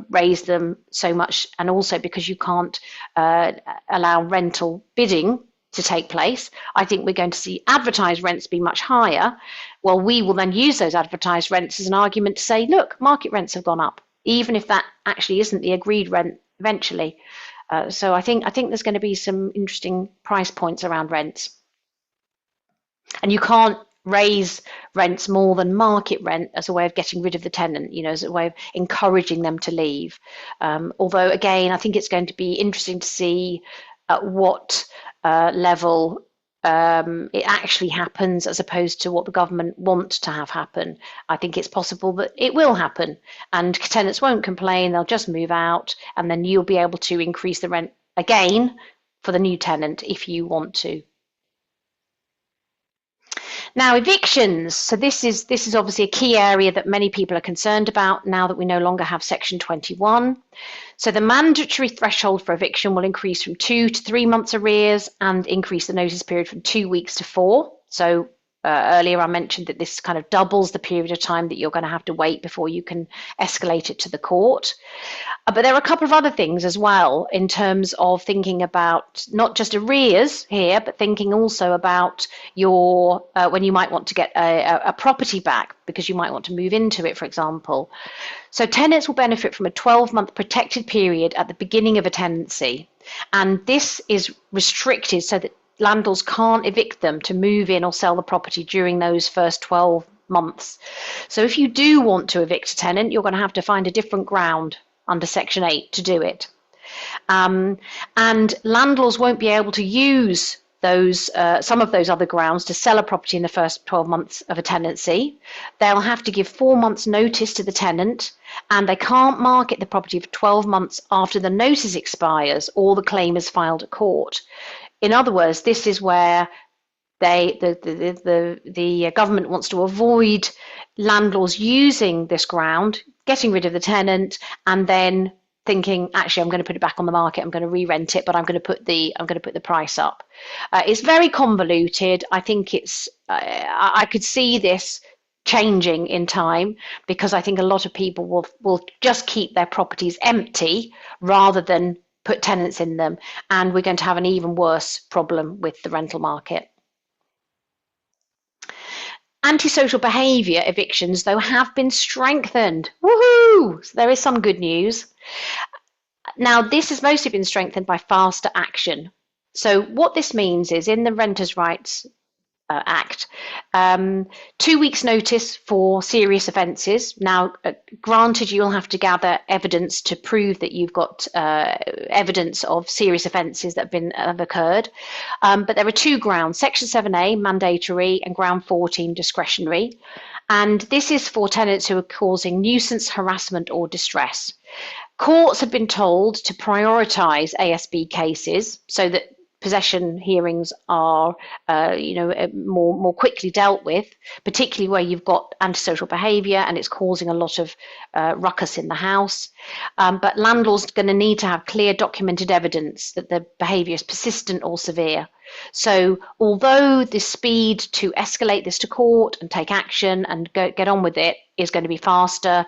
raise them so much, and also because you can't allow rental bidding to take place, I think we're going to see advertised rents be much higher. Well, we will then use those advertised rents as an argument to say, look, market rents have gone up, even if that actually isn't the agreed rent eventually. So I think there's going to be some interesting price points around rents. And you can't raise rents more than market rent as a way of getting rid of the tenant, as a way of encouraging them to leave. Although, again, I think it's going to be interesting to see at what level it actually happens as opposed to what the government wants to have happen. I think it's possible that it will happen and tenants won't complain, they'll just move out, and then you'll be able to increase the rent again for the new tenant if you want to. Now, evictions. So this is obviously a key area that many people are concerned about now that we no longer have Section 21. So the mandatory threshold for eviction will increase from 2 to 3 months arrears and increase the notice period from 2 weeks to 4. So earlier I mentioned that this kind of doubles the period of time that you're going to have to wait before you can escalate it to the court. But there are a couple of other things as well in terms of thinking about not just arrears here, but thinking also about your when you might want to get a property back because you might want to move into it, for example. So tenants will benefit from a 12-month protected period at the beginning of a tenancy. And this is restricted so that landlords can't evict them to move in or sell the property during those first 12 months. So if you do want to evict a tenant, you're going to have to find a different ground under Section 8 to do it. And landlords won't be able to use those some of those other grounds to sell a property in the first 12 months of a tenancy. They'll have to give 4 months notice to the tenant, and they can't market the property for 12 months after the notice expires or the claim is filed at court. In other words, this is where the government wants to avoid landlords using this ground, getting rid of the tenant, and then thinking, actually, I'm going to put it back on the market. I'm going to re-rent it, but I'm going to put the price up. It's very convoluted. I think I could see this changing in time because I think a lot of people will just keep their properties empty rather than put tenants in them, and we're going to have an even worse problem with the rental market. Antisocial behaviour evictions, though, have been strengthened. Woohoo! So there is some good news. Now, this has mostly been strengthened by faster action. So what this means is in the Renters' Rights Act, 2 weeks notice for serious offences. Now, granted, you'll have to gather evidence to prove that you've got evidence of serious offences that have occurred. But there are two grounds: Section 7A, mandatory, and Ground 14, discretionary. And this is for tenants who are causing nuisance, harassment, or distress. Courts have been told to prioritise ASB cases so that possession hearings are, more quickly dealt with, particularly where you've got antisocial behaviour and it's causing a lot of ruckus in the house. But landlords are going to need to have clear documented evidence that the behaviour is persistent or severe. So although the speed to escalate this to court and take action and get on with it is going to be faster,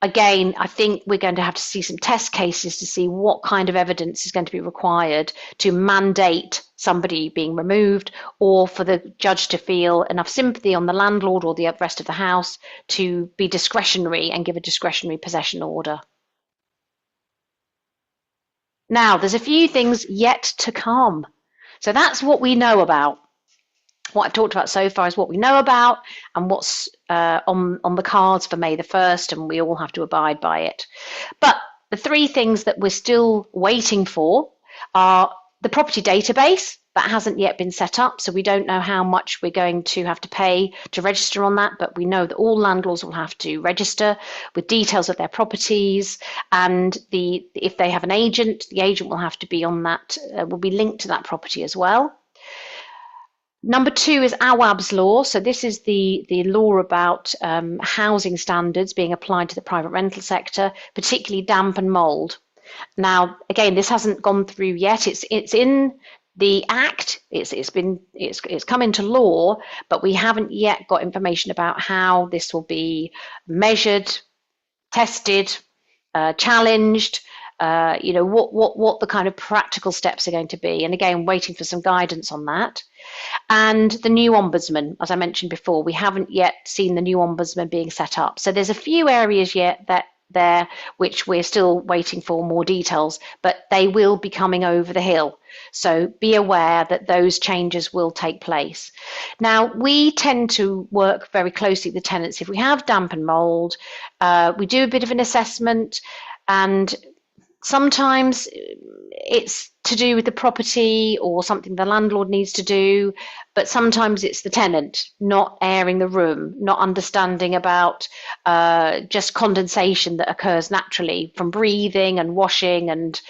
again, I think we're going to have to see some test cases to see what kind of evidence is going to be required to mandate somebody being removed, or for the judge to feel enough sympathy on the landlord or the rest of the house to be discretionary and give a discretionary possession order. Now, there's a few things yet to come. So that's what we know about. What I've talked about so far is what we know about and what's on the cards for May the 1st, and we all have to abide by it. But the three things that we're still waiting for are the property database. That hasn't yet been set up, so we don't know how much we're going to have to pay to register on that, but we know that all landlords will have to register with details of their properties, and if they have an agent, the agent will have to be on that, will be linked to that property as well. Number two is AWAB's law. So this is the law about housing standards being applied to the private rental sector, particularly damp and mould. Now, again, this hasn't gone through yet. It's in the Act. It's come into law, but we haven't yet got information about how this will be measured, tested, challenged. What the kind of practical steps are going to be, and again, waiting for some guidance on that. And the new ombudsman, as I mentioned before, we haven't yet seen the new ombudsman being set up. So there's a few areas yet which we're still waiting for more details, but they will be coming over the hill. So be aware that those changes will take place. Now, we tend to work very closely with tenants. If we have damp and mould, we do a bit of an assessment, and sometimes it's to do with the property or something the landlord needs to do, but sometimes it's the tenant not airing the room, not understanding about just condensation that occurs naturally from breathing and washing and,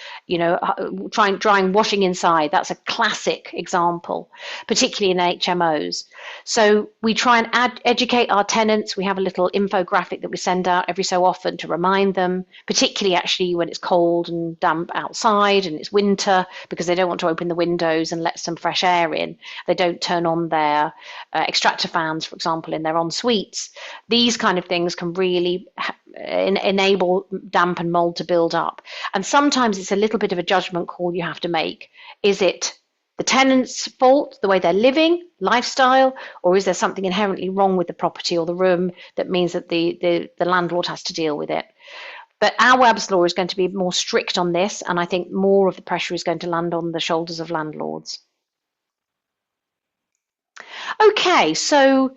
drying washing inside. That's a classic example, particularly in HMOs. So we try and educate our tenants. We have a little infographic that we send out every so often to remind them, particularly actually when it's cold and damp outside and it's winter, because they don't want to open the windows and let some fresh air in. They don't turn on their extractor fans, for example, in their en-suites. These kind of things can really enable damp and mold to build up. And sometimes it's a little bit of a judgment call you have to make. Is it the tenant's fault, the way they're living, lifestyle, or is there something inherently wrong with the property or the room that means that the landlord has to deal with it? But AWAB's law is going to be more strict on this, and I think more of the pressure is going to land on the shoulders of landlords. Okay, so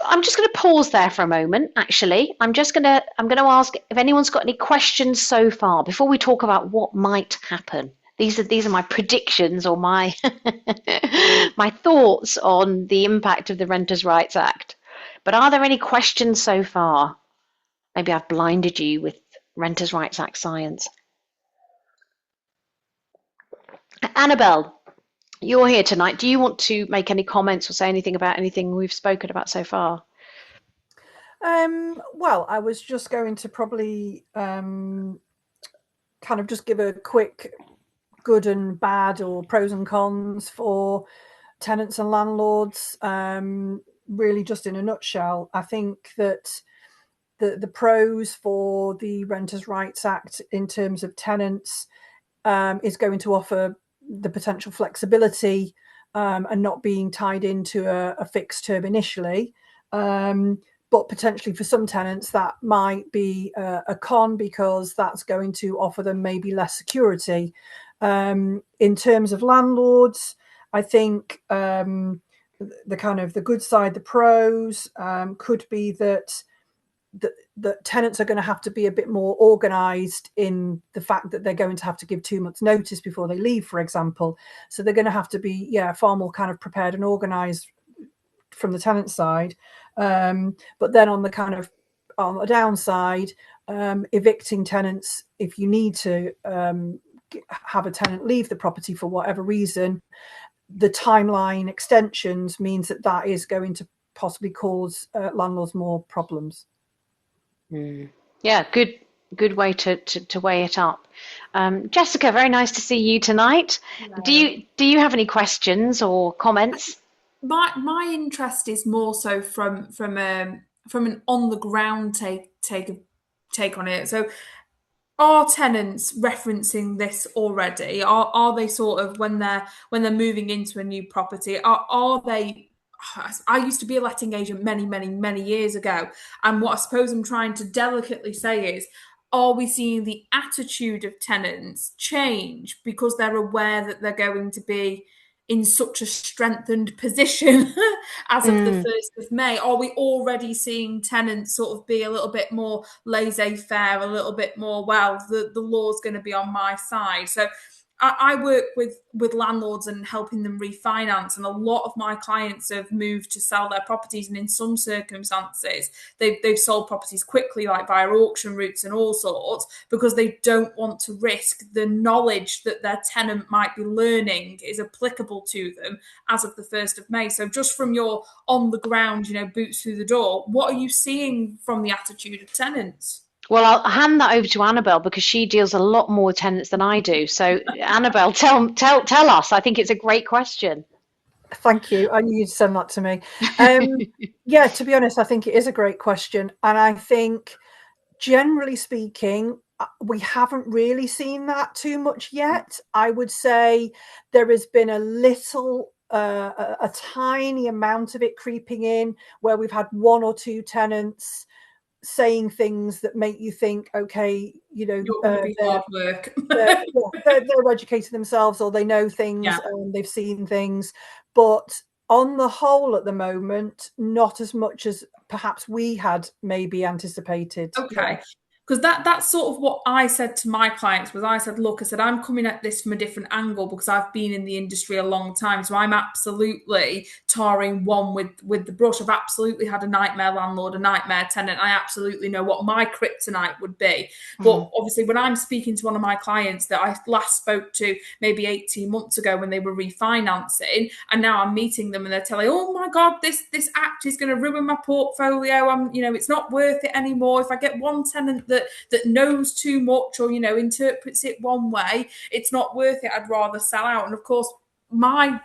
I'm just going to pause there for a moment, actually. I'm going to ask if anyone's got any questions so far before we talk about what might happen. These are my predictions or my my thoughts on the impact of the Renters' Rights Act. But are there any questions so far? Maybe I've blinded you with Renters' Rights Act science. Annabelle, you're here tonight. Do you want to make any comments or say anything about anything we've spoken about so far? Well, I was just going to probably kind of just give a quick good and bad or pros and cons for tenants and landlords. Really, just in a nutshell, I think that the pros for the Renters' Rights Act in terms of tenants is going to offer the potential flexibility and not being tied into a fixed term initially. But potentially for some tenants that might be a con, because that's going to offer them maybe less security. In terms of landlords, I think the kind of the good side, the pros could be that the tenants are going to have to be a bit more organised in the fact that they're going to have to give 2 months notice before they leave, for example. So they're going to have to be far more kind of prepared and organised from the tenant side. But then on the downside, evicting tenants, if you need to have a tenant leave the property for whatever reason, the timeline extensions means that is going to possibly cause landlords more problems. Yeah, good way to weigh it up. Jessica, very nice to see you tonight. Hello. Do you have any questions or comments? My interest is more so from an on the ground take on it. So, are tenants referencing this already? Are they sort of when they're moving into a new property? Are they? I used to be a letting agent many years ago, and what I suppose I'm trying to delicately say is, are we seeing the attitude of tenants change because they're aware that they're going to be in such a strengthened position as of the 1st of May? Are we already seeing tenants sort of be a little bit more laissez-faire, a little bit more, well, the law's going to be on my side? So I work with landlords and helping them refinance, and a lot of my clients have moved to sell their properties, and in some circumstances they've sold properties quickly, like via auction routes and all sorts, because they don't want to risk the knowledge that their tenant might be learning is applicable to them as of the 1st of May. So just from your on the ground, boots through the door, what are you seeing from the attitude of tenants? Well, I'll hand that over to Annabelle because she deals a lot more with tenants than I do. So, Annabelle, tell us. I think it's a great question. Thank you. I knew you'd send that to me. Yeah, to be honest, I think it is a great question. And I think, generally speaking, we haven't really seen that too much yet. I would say there has been a little, a tiny amount of it creeping in where we've had one or two tenants saying things that make you think, okay, hard work. they're educating themselves, or they know things, they've seen things. But on the whole, at the moment, not as much as perhaps we had maybe anticipated. Okay. Because that's sort of what I said to my clients was, I said, I'm coming at this from a different angle because I've been in the industry a long time. So I'm absolutely tarring one with the brush. I've absolutely had a nightmare landlord, a nightmare tenant. I absolutely know what my kryptonite would be. But obviously when I'm speaking to one of my clients that I last spoke to maybe 18 months ago when they were refinancing, and now I'm meeting them and they're telling, oh my God, this act is going to ruin my portfolio. It's not worth it anymore. If I get one tenant that knows too much or interprets it one way, it's not worth it. I'd rather sell out. And of course, my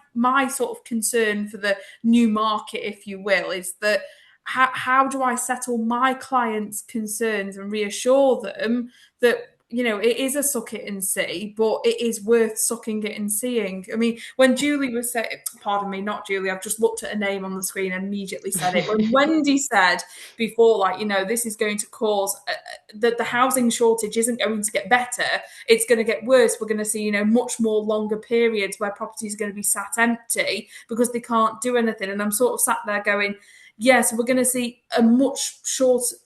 sort of concern for the new market, if you will, is that how do I settle my clients' concerns and reassure them that it is a suck it and see, but it is worth sucking it and seeing. I mean, when Julie was saying, pardon me, not Julie, I've just looked at a name on the screen and immediately said it. When Wendy said before, this is going to cause that the housing shortage isn't going to get better, it's going to get worse. We're going to see, much more longer periods where properties are going to be sat empty because they can't do anything. And I'm sort of sat there going, yes, we're going to see a much shorter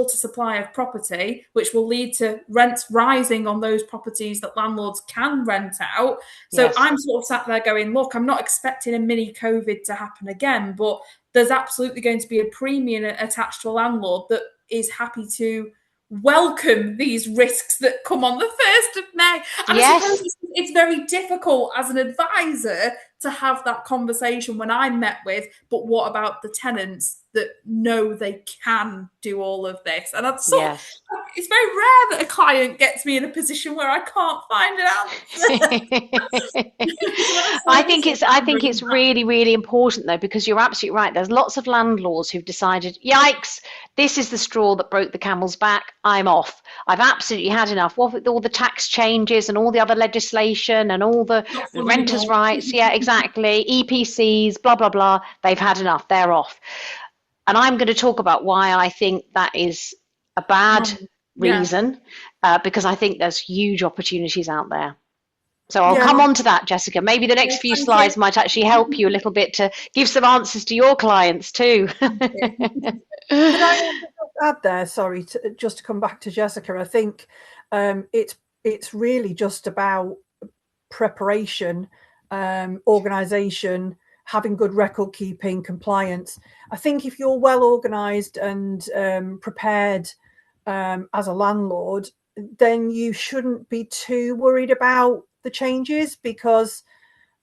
supply of property, which will lead to rents rising on those properties that landlords can rent out. So yes. I'm sort of sat there going, look, I'm not expecting a mini COVID to happen again, but there's absolutely going to be a premium attached to a landlord that is happy to welcome these risks that come on the 1st of May. And yes. I suppose it's very difficult as an advisor to have that conversation when I'm met with, but what about the tenants that know they can do all of this? And that's it's very rare that a client gets me in a position where I can't find an answer. I think it's really, really important though, because you're absolutely right. There's lots of landlords who've decided, yikes, this is the straw that broke the camel's back. I'm off. I've absolutely had enough. What with all the tax changes and all the other legislation and all the renters' rights. Yeah, exactly. EPCs, blah, blah, blah. They've had enough. They're off. And I'm going to talk about why I think that is a bad reason, because I think there's huge opportunities out there. So I'll Yeah. come on to that, Jessica. Maybe the next few slides might actually help you a little bit to give some answers to your clients too. Could I also add there, sorry, just to come back to Jessica, I think it's really just about preparation, organisation, having good record keeping, compliance. I think if you're well organised and prepared as a landlord, then you shouldn't be too worried about the changes, because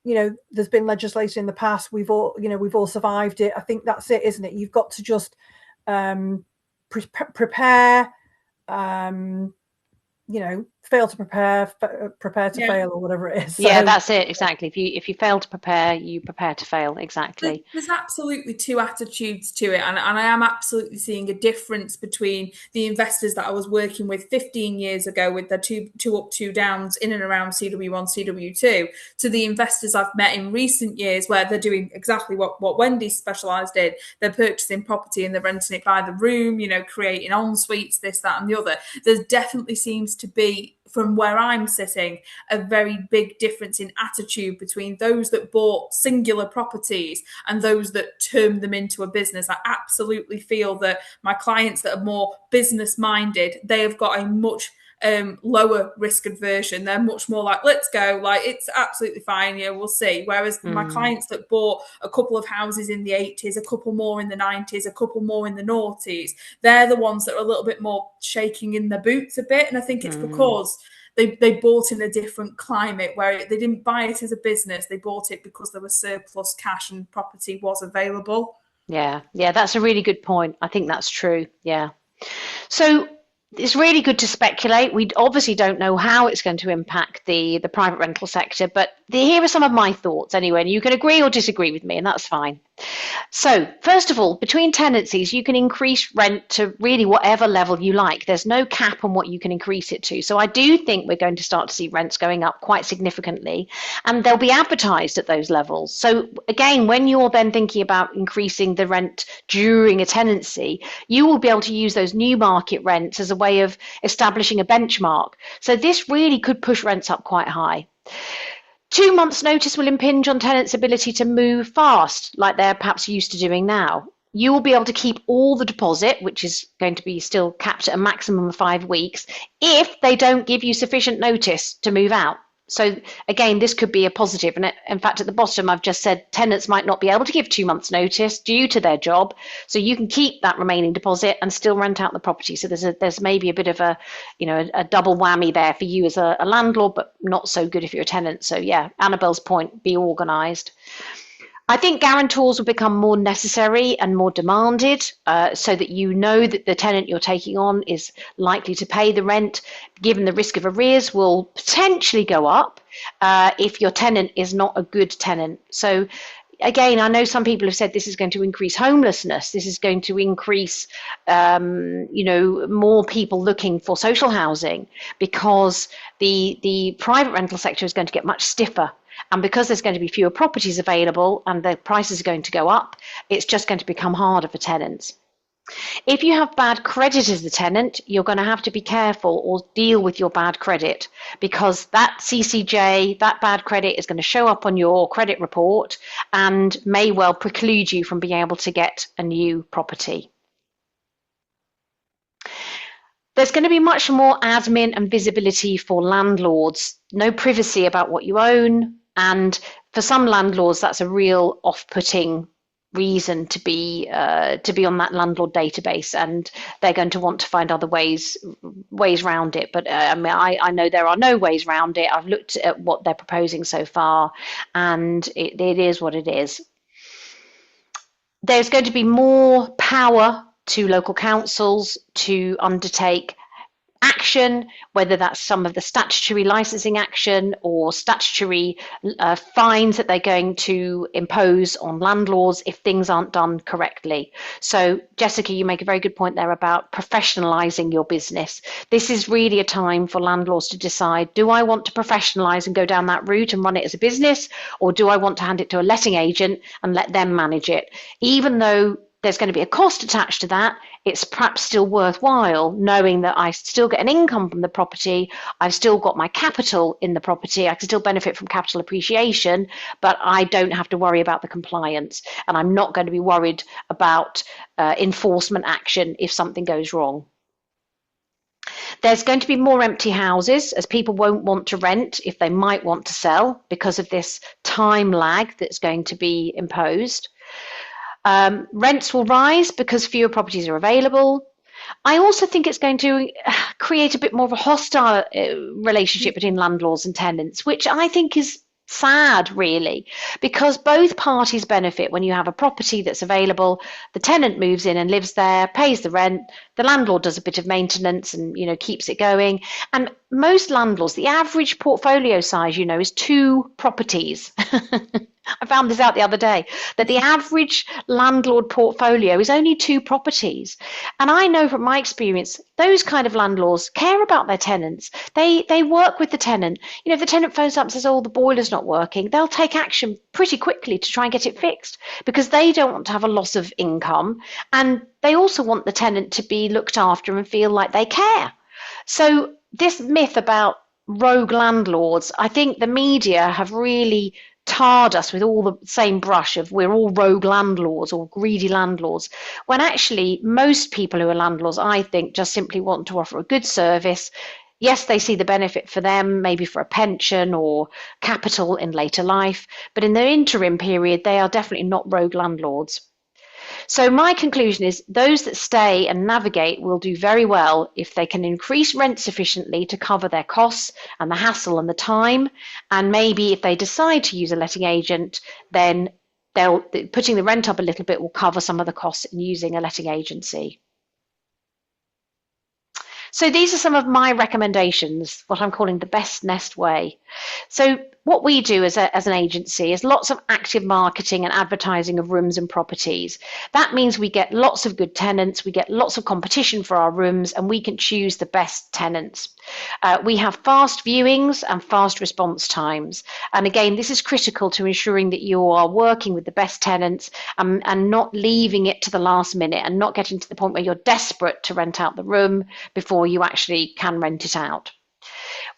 there's been legislation in the past. We've all survived it. I think that's it, isn't it? You've got to just prepare, fail to prepare, prepare to fail, or whatever it is. So, yeah, that's it, exactly. If you fail to prepare, you prepare to fail. Exactly. There's absolutely two attitudes to it, and I am absolutely seeing a difference between the investors that I was working with 15 years ago with their two up, two downs in and around CW1, CW2, to the investors I've met in recent years where they're doing exactly what Wendy specialised in. They're purchasing property and they're renting it by the room, creating en suites, this, that, and the other. There definitely seems to be, from where I'm sitting, a very big difference in attitude between those that bought singular properties and those that turned them into a business. I absolutely feel that my clients that are more business minded, they have got a much lower risk aversion. They're much more like, let's go, like it's absolutely fine, we'll see. Whereas my clients that bought a couple of houses in the 80s, a couple more in the 90s, a couple more in the noughties, they're the ones that are a little bit more shaking in their boots a bit. And I think it's because they bought in a different climate where they didn't buy it as a business. They bought it because there was surplus cash and property was available. Yeah, that's a really good point. I think that's true. Yeah. So it's really good to speculate. We obviously don't know how it's going to impact the private rental sector, but here are some of my thoughts anyway, and you can agree or disagree with me, and that's fine. So first of all, between tenancies, you can increase rent to really whatever level you like. There's no cap on what you can increase it to. So I do think we're going to start to see rents going up quite significantly, and they'll be advertised at those levels. So again, when you're then thinking about increasing the rent during a tenancy, you will be able to use those new market rents as a way of establishing a benchmark. So this really could push rents up quite high. 2 months' notice will impinge on tenants' ability to move fast, like they're perhaps used to doing now. You will be able to keep all the deposit, which is going to be still capped at a maximum of 5 weeks, if they don't give you sufficient notice to move out. So again, this could be a positive. And in fact, at the bottom, I've just said tenants might not be able to give 2 months' notice due to their job. So you can keep that remaining deposit and still rent out the property. So there's maybe a bit of a double whammy there for you as a landlord, but not so good if you're a tenant. So yeah, Annabelle's point, be organised. I think guarantors will become more necessary and more demanded, so that you know that the tenant you're taking on is likely to pay the rent, given the risk of arrears will potentially go up if your tenant is not a good tenant. So again, I know some people have said this is going to increase homelessness. This is going to increase, more people looking for social housing, because the private rental sector is going to get much stiffer. And because there's going to be fewer properties available and the prices are going to go up, it's just going to become harder for tenants. If you have bad credit as a tenant, you're going to have to be careful or deal with your bad credit, because that CCJ, that bad credit, is going to show up on your credit report and may well preclude you from being able to get a new property. There's going to be much more admin and visibility for landlords, no privacy about what you own. And for some landlords, that's a real off-putting reason to be on that landlord database, and they're going to want to find other ways around it. But I know there are no ways around it. I've looked at what they're proposing so far, and it is what it is. There's going to be more power to local councils to undertake action, whether that's some of the statutory licensing action or statutory fines that they're going to impose on landlords if things aren't done correctly. So Jessica, you make a very good point there about professionalizing your business. This is really a time for landlords to decide, do I want to professionalize and go down that route and run it as a business, or do I want to hand it to a letting agent and let them manage it? Even though there's going to be a cost attached to that, it's perhaps still worthwhile knowing that I still get an income from the property, I've still got my capital in the property, I can still benefit from capital appreciation, but I don't have to worry about the compliance, and I'm not going to be worried about enforcement action if something goes wrong. There's going to be more empty houses, as people won't want to rent if they might want to sell because of this time lag that's going to be imposed. Rents will rise because fewer properties are available. I also think it's going to create a bit more of a hostile relationship between landlords and tenants, which I think is sad, really, because both parties benefit when you have a property that's available. The tenant moves in and lives there, pays the rent, the landlord does a bit of maintenance and, you know, keeps it going. And most landlords, the average portfolio size, you know, is 2 properties. I found this out the other day, that the average landlord portfolio is only 2 properties. And I know from my experience, those kind of landlords care about their tenants. They work with the tenant. You know, if the tenant phones up and says, oh, the boiler's not working, they'll take action pretty quickly to try and get it fixed because they don't want to have a loss of income. And they also want the tenant to be looked after and feel like they care. So this myth about rogue landlords, I think the media have really tarred us with all the same brush of we're all rogue landlords or greedy landlords, when actually most people who are landlords, I think, just simply want to offer a good service. Yes, they see the benefit for them, maybe for a pension or capital in later life, but in the interim period, they are definitely not rogue landlords. So my conclusion is those that stay and navigate will do very well if they can increase rent sufficiently to cover their costs and the hassle and the time. And maybe if they decide to use a letting agent, then putting the rent up a little bit will cover some of the costs in using a letting agency. So these are some of my recommendations, what I'm calling the best nest way. So what we do as an agency is lots of active marketing and advertising of rooms and properties. That means we get lots of good tenants, we get lots of competition for our rooms, and we can choose the best tenants. We have fast viewings and fast response times. And again, this is critical to ensuring that you are working with the best tenants and not leaving it to the last minute and not getting to the point where you're desperate to rent out the room before you actually can rent it out.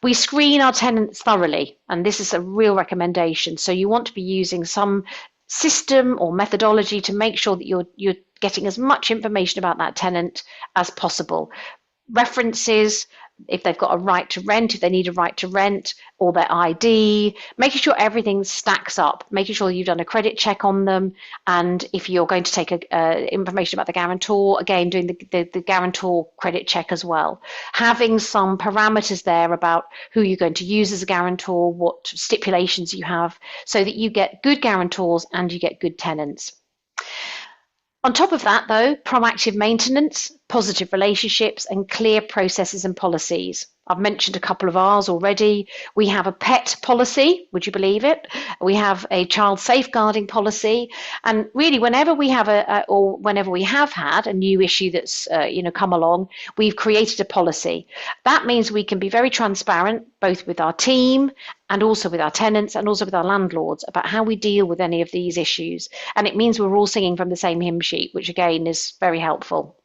We screen our tenants thoroughly, and this is a real recommendation. So you want to be using some system or methodology to make sure that you're getting as much information about that tenant as possible. References, if they've got a right to rent, if they need a right to rent, or their ID, making sure everything stacks up, making sure you've done a credit check on them, and if you're going to take information about the guarantor, again, doing the guarantor credit check as well. Having some parameters there about who you're going to use as a guarantor, what stipulations you have, so that you get good guarantors and you get good tenants. On top of that, though, proactive maintenance, positive relationships, and clear processes and policies. I've mentioned a couple of ours already. We have a pet policy, would you believe it? We have a child safeguarding policy. And really, whenever we have whenever we have had a new issue that's come along, we've created a policy. That means we can be very transparent, both with our team and also with our tenants and also with our landlords, about how we deal with any of these issues. And it means we're all singing from the same hymn sheet, which again is very helpful.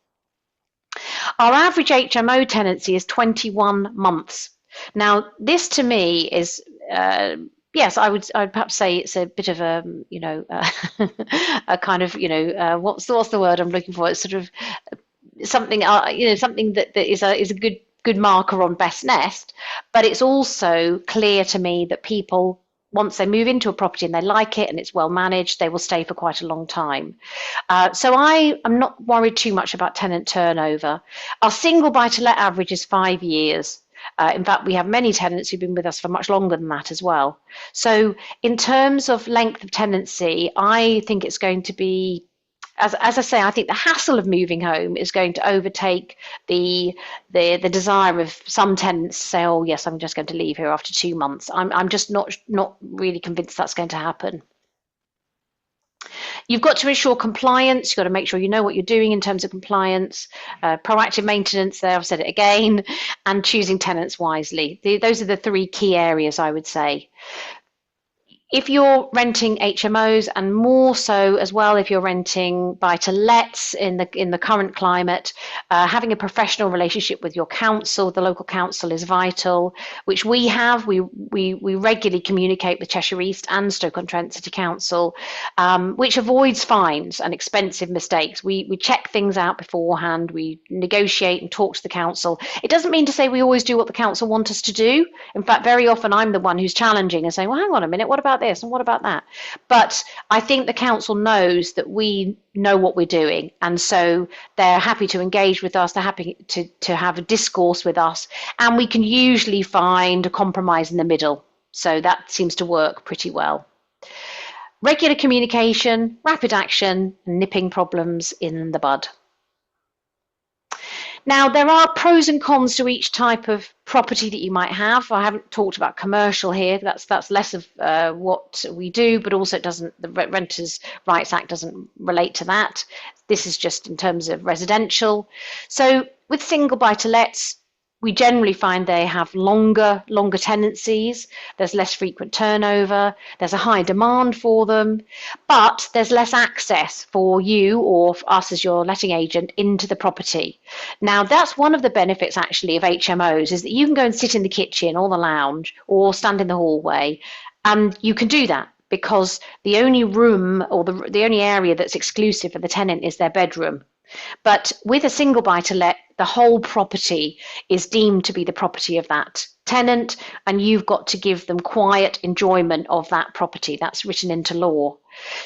Our average HMO tenancy is 21 months. Now, this to me is, yes, I'd perhaps say it's a bit of a, a kind of, what's the word I'm looking for? It's sort of something, something that is a good marker on best nest, but it's also clear to me that people, once they move into a property and they like it and it's well managed, they will stay for quite a long time. So I am not worried too much about tenant turnover. Our single buy-to-let average is 5 years. In fact, we have many tenants who've been with us for much longer than that as well. So in terms of length of tenancy, I think it's going to be, as I say, I think the hassle of moving home is going to overtake the desire of some tenants to say, oh yes, I'm just going to leave here after 2 months. I'm just not really convinced that's going to happen. You've got to ensure compliance. You've got to make sure you know what you're doing in terms of compliance, proactive maintenance there, I've said it again, and choosing tenants wisely. Those are the 3 key areas, I would say. If you're renting HMOs, and more so as well if you're renting buy-to-lets in the current climate, having a professional relationship with your council, the local council, is vital, which we have. We regularly communicate with Cheshire East and Stoke-on-Trent City Council, which avoids fines and expensive mistakes. We check things out beforehand. We negotiate and talk to the council. It doesn't mean to say we always do what the council want us to do. In fact, very often I'm the one who's challenging and saying, well, hang on a minute, what about this and what about that? But I think the council knows that we know what we're doing, and so they're happy to engage with us. They're happy to have a discourse with us, and we can usually find a compromise in the middle. So that seems to work pretty well. Regular communication, rapid action, nipping problems in the bud. Now, there are pros and cons to each type of property that you might have. I haven't talked about commercial here. That's less of what we do, but also the Renters' Rights Act doesn't relate to that. This is just in terms of residential. So with single buy-to-lets, we generally find they have longer tenancies. There's less frequent turnover. There's a high demand for them, but there's less access for you or for us as your letting agent into the property. Now, that's one of the benefits actually of HMOs, is that you can go and sit in the kitchen or the lounge or stand in the hallway, and you can do that because the only room or the only area that's exclusive for the tenant is their bedroom. But with a single buy-to-let, the whole property is deemed to be the property of that tenant, and you've got to give them quiet enjoyment of that property. That's written into law.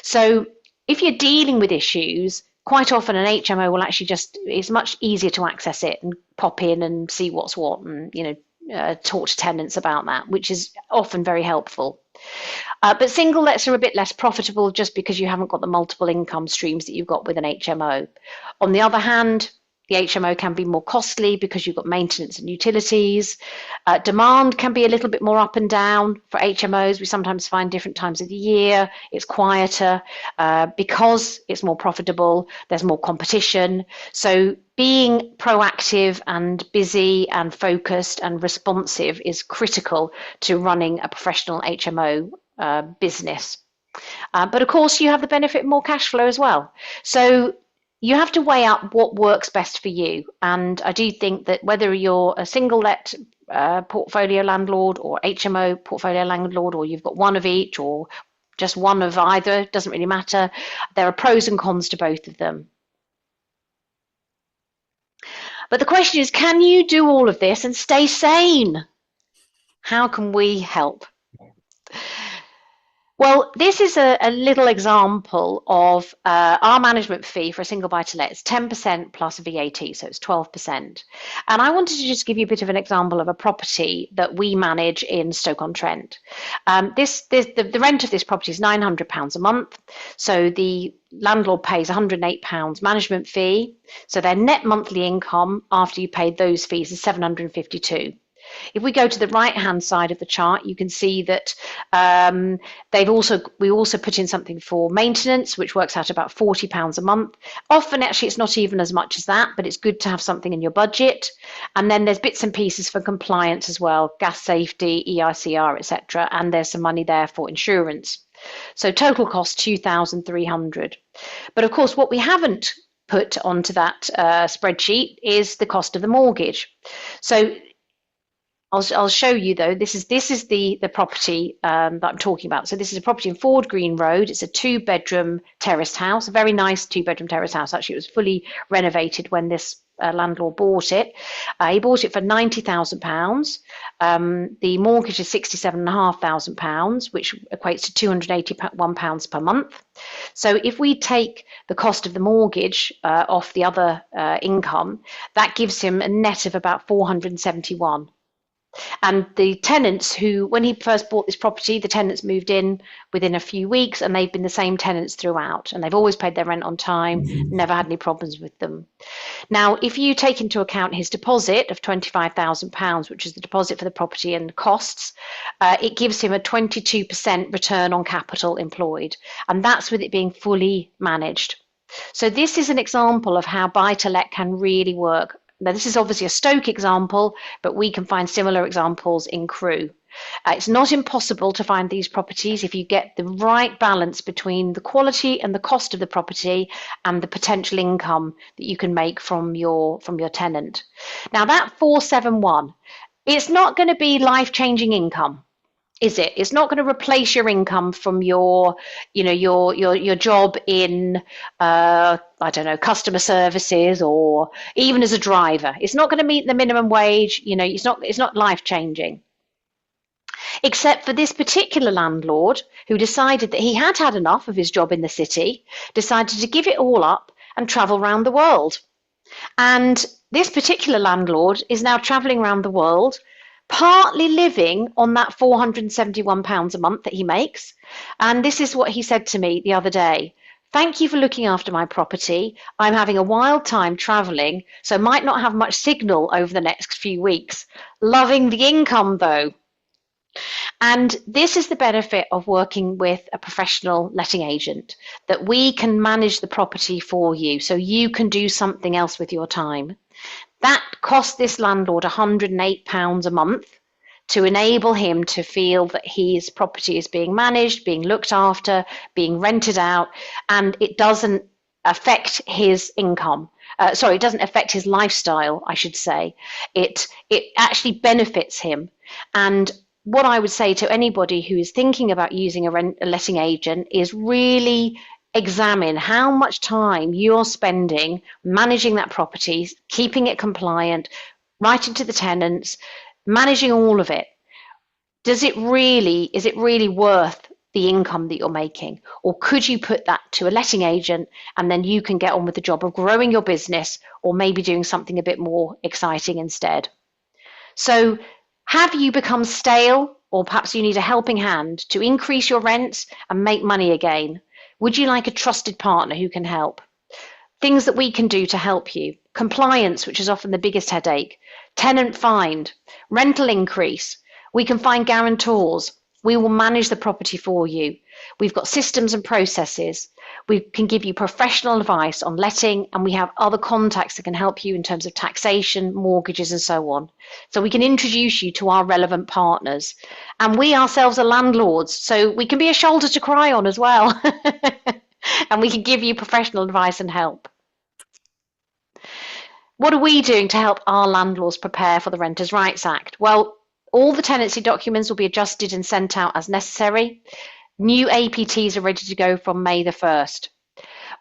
So if you're dealing with issues, quite often an HMO will actually it's much easier to access it and pop in and see what's what, and talk to tenants about that, which is often very helpful. But single lets are a bit less profitable just because you haven't got the multiple income streams that you've got with an HMO. On the other hand, the HMO can be more costly because you've got maintenance and utilities. Demand can be a little bit more up and down for HMOs. We sometimes find different times of the year. It's quieter because it's more profitable. There's more competition. So being proactive and busy and focused and responsive is critical to running a professional HMO business. But of course, you have the benefit of more cash flow as well. So you have to weigh up what works best for you. And I do think that whether you're a single let portfolio landlord or HMO portfolio landlord, or you've got one of each or just one of either, doesn't really matter. There are pros and cons to both of them. But the question is, can you do all of this and stay sane? How can we help? Well, this is a little example of our management fee for a single buy-to-let. It's 10% plus VAT, so it's 12%. And I wanted to just give you a bit of an example of a property that we manage in Stoke-on-Trent. The rent of this property is £900 a month. So the landlord pays £108 management fee. So their net monthly income after you paid those fees is £752. If we go to the right-hand side of the chart, you can see that we also put in something for maintenance, which works out about £40 a month. Often, actually, it's not even as much as that, but it's good to have something in your budget. And then there's bits and pieces for compliance as well, gas safety, EICR, etc. And there's some money there for insurance. So total cost £2,300. But of course, what we haven't put onto that spreadsheet is the cost of the mortgage. So I'll show you though. This is the property that I'm talking about. So this is a property in Ford Green Road. It's a 2-bedroom terraced house, a very nice 2-bedroom terraced house. Actually, it was fully renovated when this landlord bought it. He bought it for £90,000. The mortgage is £67,500, which equates to £281 per month. So if we take the cost of the mortgage off the other income, that gives him a net of about £471. And the tenants who, when he first bought this property, the tenants moved in within a few weeks, and they've been the same tenants throughout, and they've always paid their rent on time, never had any problems with them. Now, if you take into account his deposit of £25,000, which is the deposit for the property and costs, it gives him a 22% return on capital employed, and that's with it being fully managed. So this is an example of how buy-to-let can really work. Now, this is obviously a Stoke example, but we can find similar examples in Crewe. It's not impossible to find these properties if you get the right balance between the quality and the cost of the property and the potential income that you can make from your tenant. Now that 471, it's not going to be life-changing income, is it? It's not going to replace your income from your job in I don't know, customer services or even as a driver. It's not going to meet the minimum wage. It's not life-changing. Except for this particular landlord who decided that he had had enough of his job in the city, decided to give it all up and travel around the world. And this particular landlord is now traveling around the world, partly living on that £471 a month that he makes. And this is what he said to me the other day. Thank you for looking after my property. I'm having a wild time traveling, so might not have much signal over the next few weeks. Loving the income though. And this is the benefit of working with a professional letting agent, that we can manage the property for you so you can do something else with your time. That cost this landlord £108 a month to enable him to feel that his property is being managed, being looked after, being rented out, and it doesn't affect his income. It doesn't affect his lifestyle, I should say. It actually benefits him. And what I would say to anybody who is thinking about using a letting agent is really examine how much time you're spending managing that property, keeping it compliant, writing to the tenants, managing all of it. Is it really worth the income that you're making? Or could you put that to a letting agent and then you can get on with the job of growing your business or maybe doing something a bit more exciting instead? So have you become stale, or perhaps you need a helping hand to increase your rents and make money again? Would you like a trusted partner who can help? Things that we can do to help you. Compliance, which is often the biggest headache. Tenant find. Rental increase. We can find guarantors. We will manage the property for you. We've got systems and processes. We can give you professional advice on letting, and we have other contacts that can help you in terms of taxation, mortgages, and so on. So we can introduce you to our relevant partners. And we ourselves are landlords, so we can be a shoulder to cry on as well. And we can give you professional advice and help. What are we doing to help our landlords prepare for the Renters' Rights Act? Well, all the tenancy documents will be adjusted and sent out as necessary. New APTs are ready to go from May the 1st.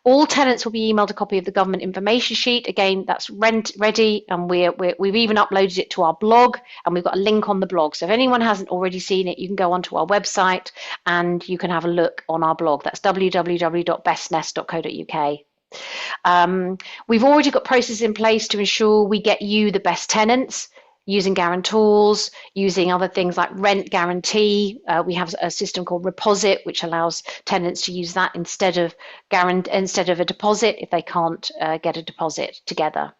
All tenants will be emailed a copy of the government information sheet. Again, that's ready, and we've even uploaded it to our blog, and we've got a link on the blog. So if anyone hasn't already seen it, you can go onto our website and you can have a look on our blog. That's www.bestnest.co.uk. We've already got processes in place to ensure we get you the best tenants, using guarantors, using other things like rent guarantee. We have a system called Reposit, which allows tenants to use that instead of a deposit if they can't get a deposit together.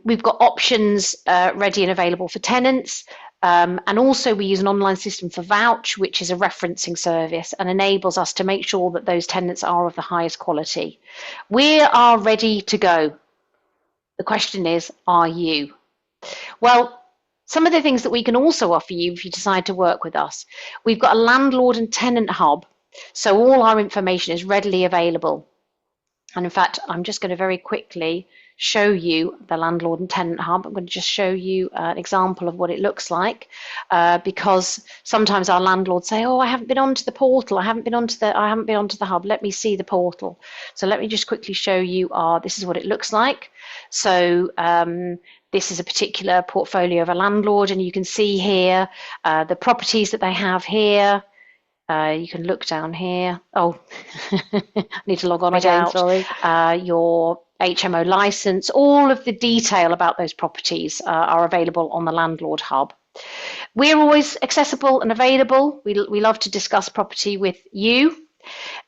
We've got options ready and available for tenants. And also we use an online system for Vouch, which is a referencing service and enables us to make sure that those tenants are of the highest quality. We are ready to go. The question is, are you? Well, some of the things that we can also offer you if you decide to work with us, we've got a landlord and tenant hub, so all our information is readily available. And in fact, I'm just going to very quickly show you the landlord and tenant hub. I'm going to just show you an example of what it looks like, because sometimes our landlords say, "Oh, I haven't been onto the portal. I haven't been onto the hub. Let me see the portal." So let me just quickly show you. This is what it looks like. So this is a particular portfolio of a landlord, and you can see here the properties that they have here. You can look down here. Oh, I need to log on again, sorry. Your HMO license, all of the detail about those properties are available on the Landlord Hub. We're always accessible and available. We love to discuss property with you.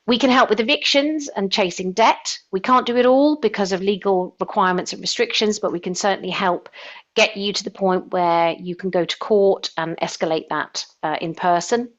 We can help with evictions and chasing debt. We can't do it all because of legal requirements and restrictions, but we can certainly help get you to the point where you can go to court and escalate that in person.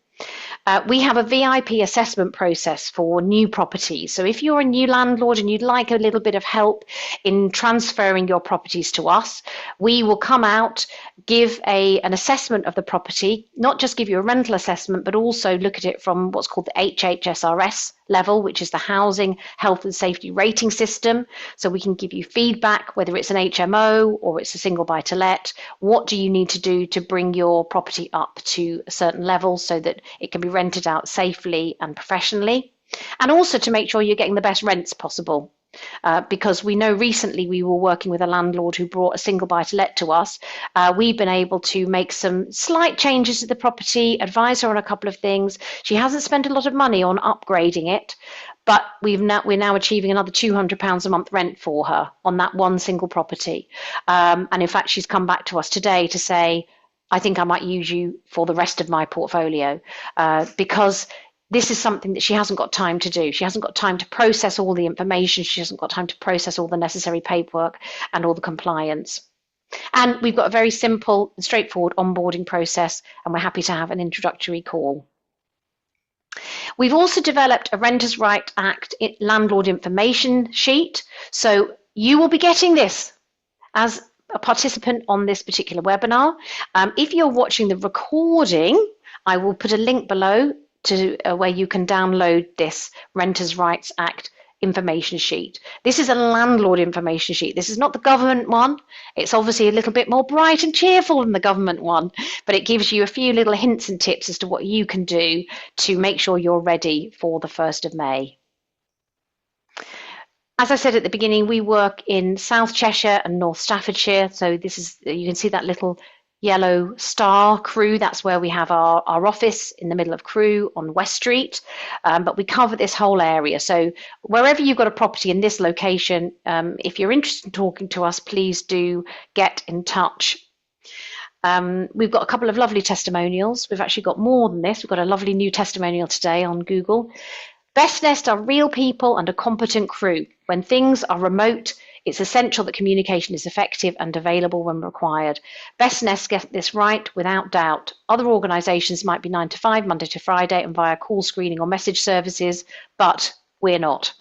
We have a VIP assessment process for new properties. So if you're a new landlord and you'd like a little bit of help in transferring your properties to us, we will come out, give an assessment of the property, not just give you a rental assessment, but also look at it from what's called the HHSRS level, which is the Housing Health and Safety Rating System. So we can give you feedback, whether it's an HMO or it's a single buy-to-let. What do you need to do to bring your property up to a certain level so that it can be rented out safely and professionally? And also to make sure you're getting the best rents possible. Because we know recently we were working with a landlord who brought a single buy-to-let to us. We've been able to make some slight changes to the property, advise her on a couple of things. She hasn't spent a lot of money on upgrading it, but we're now achieving another £200 a month rent for her on that one single property. And in fact, she's come back to us today to say, I think I might use you for the rest of my portfolio, because this is something that she hasn't got time to do. She hasn't got time to process all the information. She hasn't got time to process all the necessary paperwork and all the compliance. And we've got a very simple and straightforward onboarding process, and we're happy to have an introductory call. We've also developed a Renters' Right Act landlord information sheet. So you will be getting this as a participant on this particular webinar. If you're watching the recording, I will put a link below to where you can download this Renters' Rights Act information sheet. This is a landlord information sheet. This is not the government one. It's obviously a little bit more bright and cheerful than the government one, but it gives you a few little hints and tips as to what you can do to make sure you're ready for the 1st of May. As I said at the beginning, we work in South Cheshire and North Staffordshire. So this is, you can see that little yellow star, Crewe. That's where we have our office, in the middle of Crewe on West Street, but we cover this whole area. So wherever you've got a property in this location, if you're interested in talking to us, please do get in touch. We've got a couple of lovely testimonials. We've actually got more than this. We've got a lovely new testimonial today on Google. Best Nest are real people and a competent crew. When things are remote, it's essential that communication is effective and available when required. Best Nest get this right without doubt. Other organisations might be 9 to 5, Monday to Friday, and via call screening or message services, but we're not,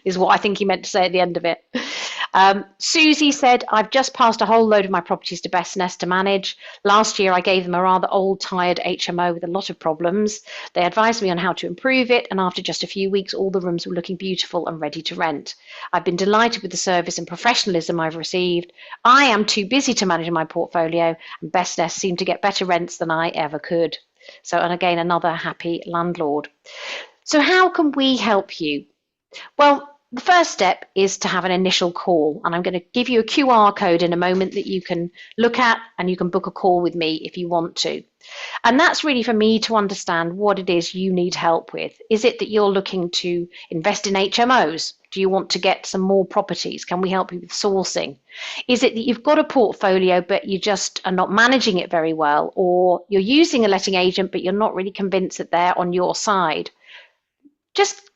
is what I think he meant to say at the end of it. Susie said, I've just passed a whole load of my properties to Best Nest to manage. Last year, I gave them a rather old, tired HMO with a lot of problems. They advised me on how to improve it, and after just a few weeks, all the rooms were looking beautiful and ready to rent. I've been delighted with the service and professionalism I've received. I am too busy to manage my portfolio, and Best Nest seem to get better rents than I ever could. So, and again, another happy landlord. So how can we help you? Well, the first step is to have an initial call, and I'm going to give you a QR code in a moment that you can look at, and you can book a call with me if you want to. And that's really for me to understand what it is you need help with. Is it that you're looking to invest in HMOs? Do you want to get some more properties? Can we help you with sourcing? Is it that you've got a portfolio but you just are not managing it very well, or you're using a letting agent but you're not really convinced that they're on your side? Just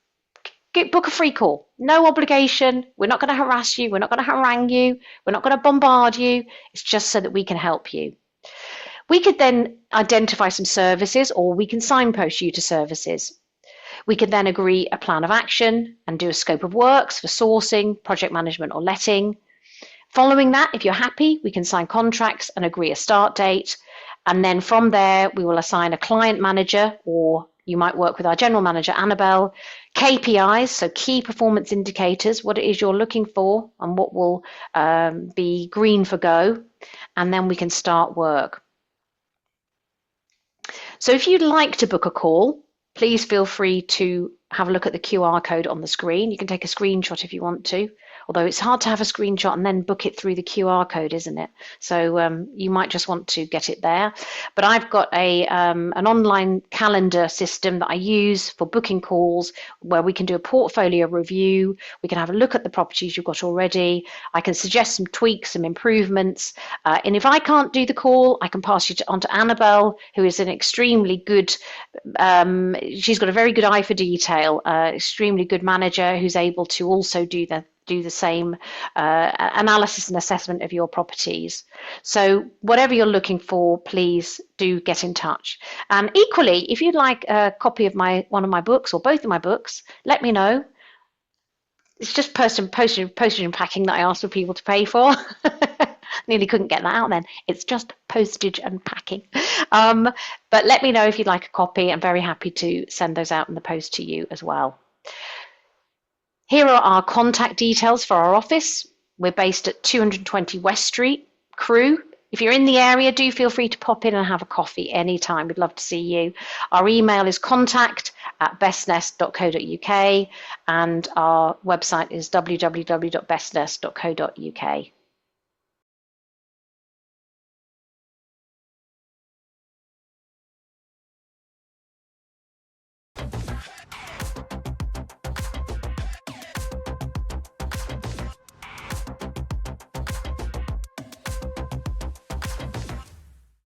book a free call. No obligation. We're not going to harass you. We're not going to harangue you. We're not going to bombard you. It's just so that we can help you. We could then identify some services, or we can signpost you to services. We could then agree a plan of action and do a scope of works for sourcing, project management, or letting. Following that, if you're happy, we can sign contracts and agree a start date. And then from there, we will assign a client manager, or you might work with our general manager, Annabelle. KPIs, so key performance indicators, what it is you're looking for and what will be green for go. And then we can start work. So if you'd like to book a call, please feel free to have a look at the QR code on the screen. You can take a screenshot if you want to, although it's hard to have a screenshot and then book it through the QR code, isn't it? So you might just want to get it there. But I've got an online calendar system that I use for booking calls, where we can do a portfolio review. We can have a look at the properties you've got already. I can suggest some tweaks, some improvements. And if I can't do the call, I can pass you on to Annabelle, who is an extremely good, she's got a very good eye for detail, extremely good manager who's able to also do the same analysis and assessment of your properties. So whatever you're looking for, please do get in touch. And equally, if you'd like a copy of one of my books or both of my books, let me know. It's just postage and packing that I ask for people to pay for. Nearly couldn't get that out then. It's just postage and packing. But let me know if you'd like a copy. I'm very happy to send those out in the post to you as well. Here are our contact details for our office. We're based at 220 West Street, Crewe. If you're in the area, do feel free to pop in and have a coffee anytime. We'd love to see you. Our email is contact@bestnest.co.uk and our website is www.bestnest.co.uk.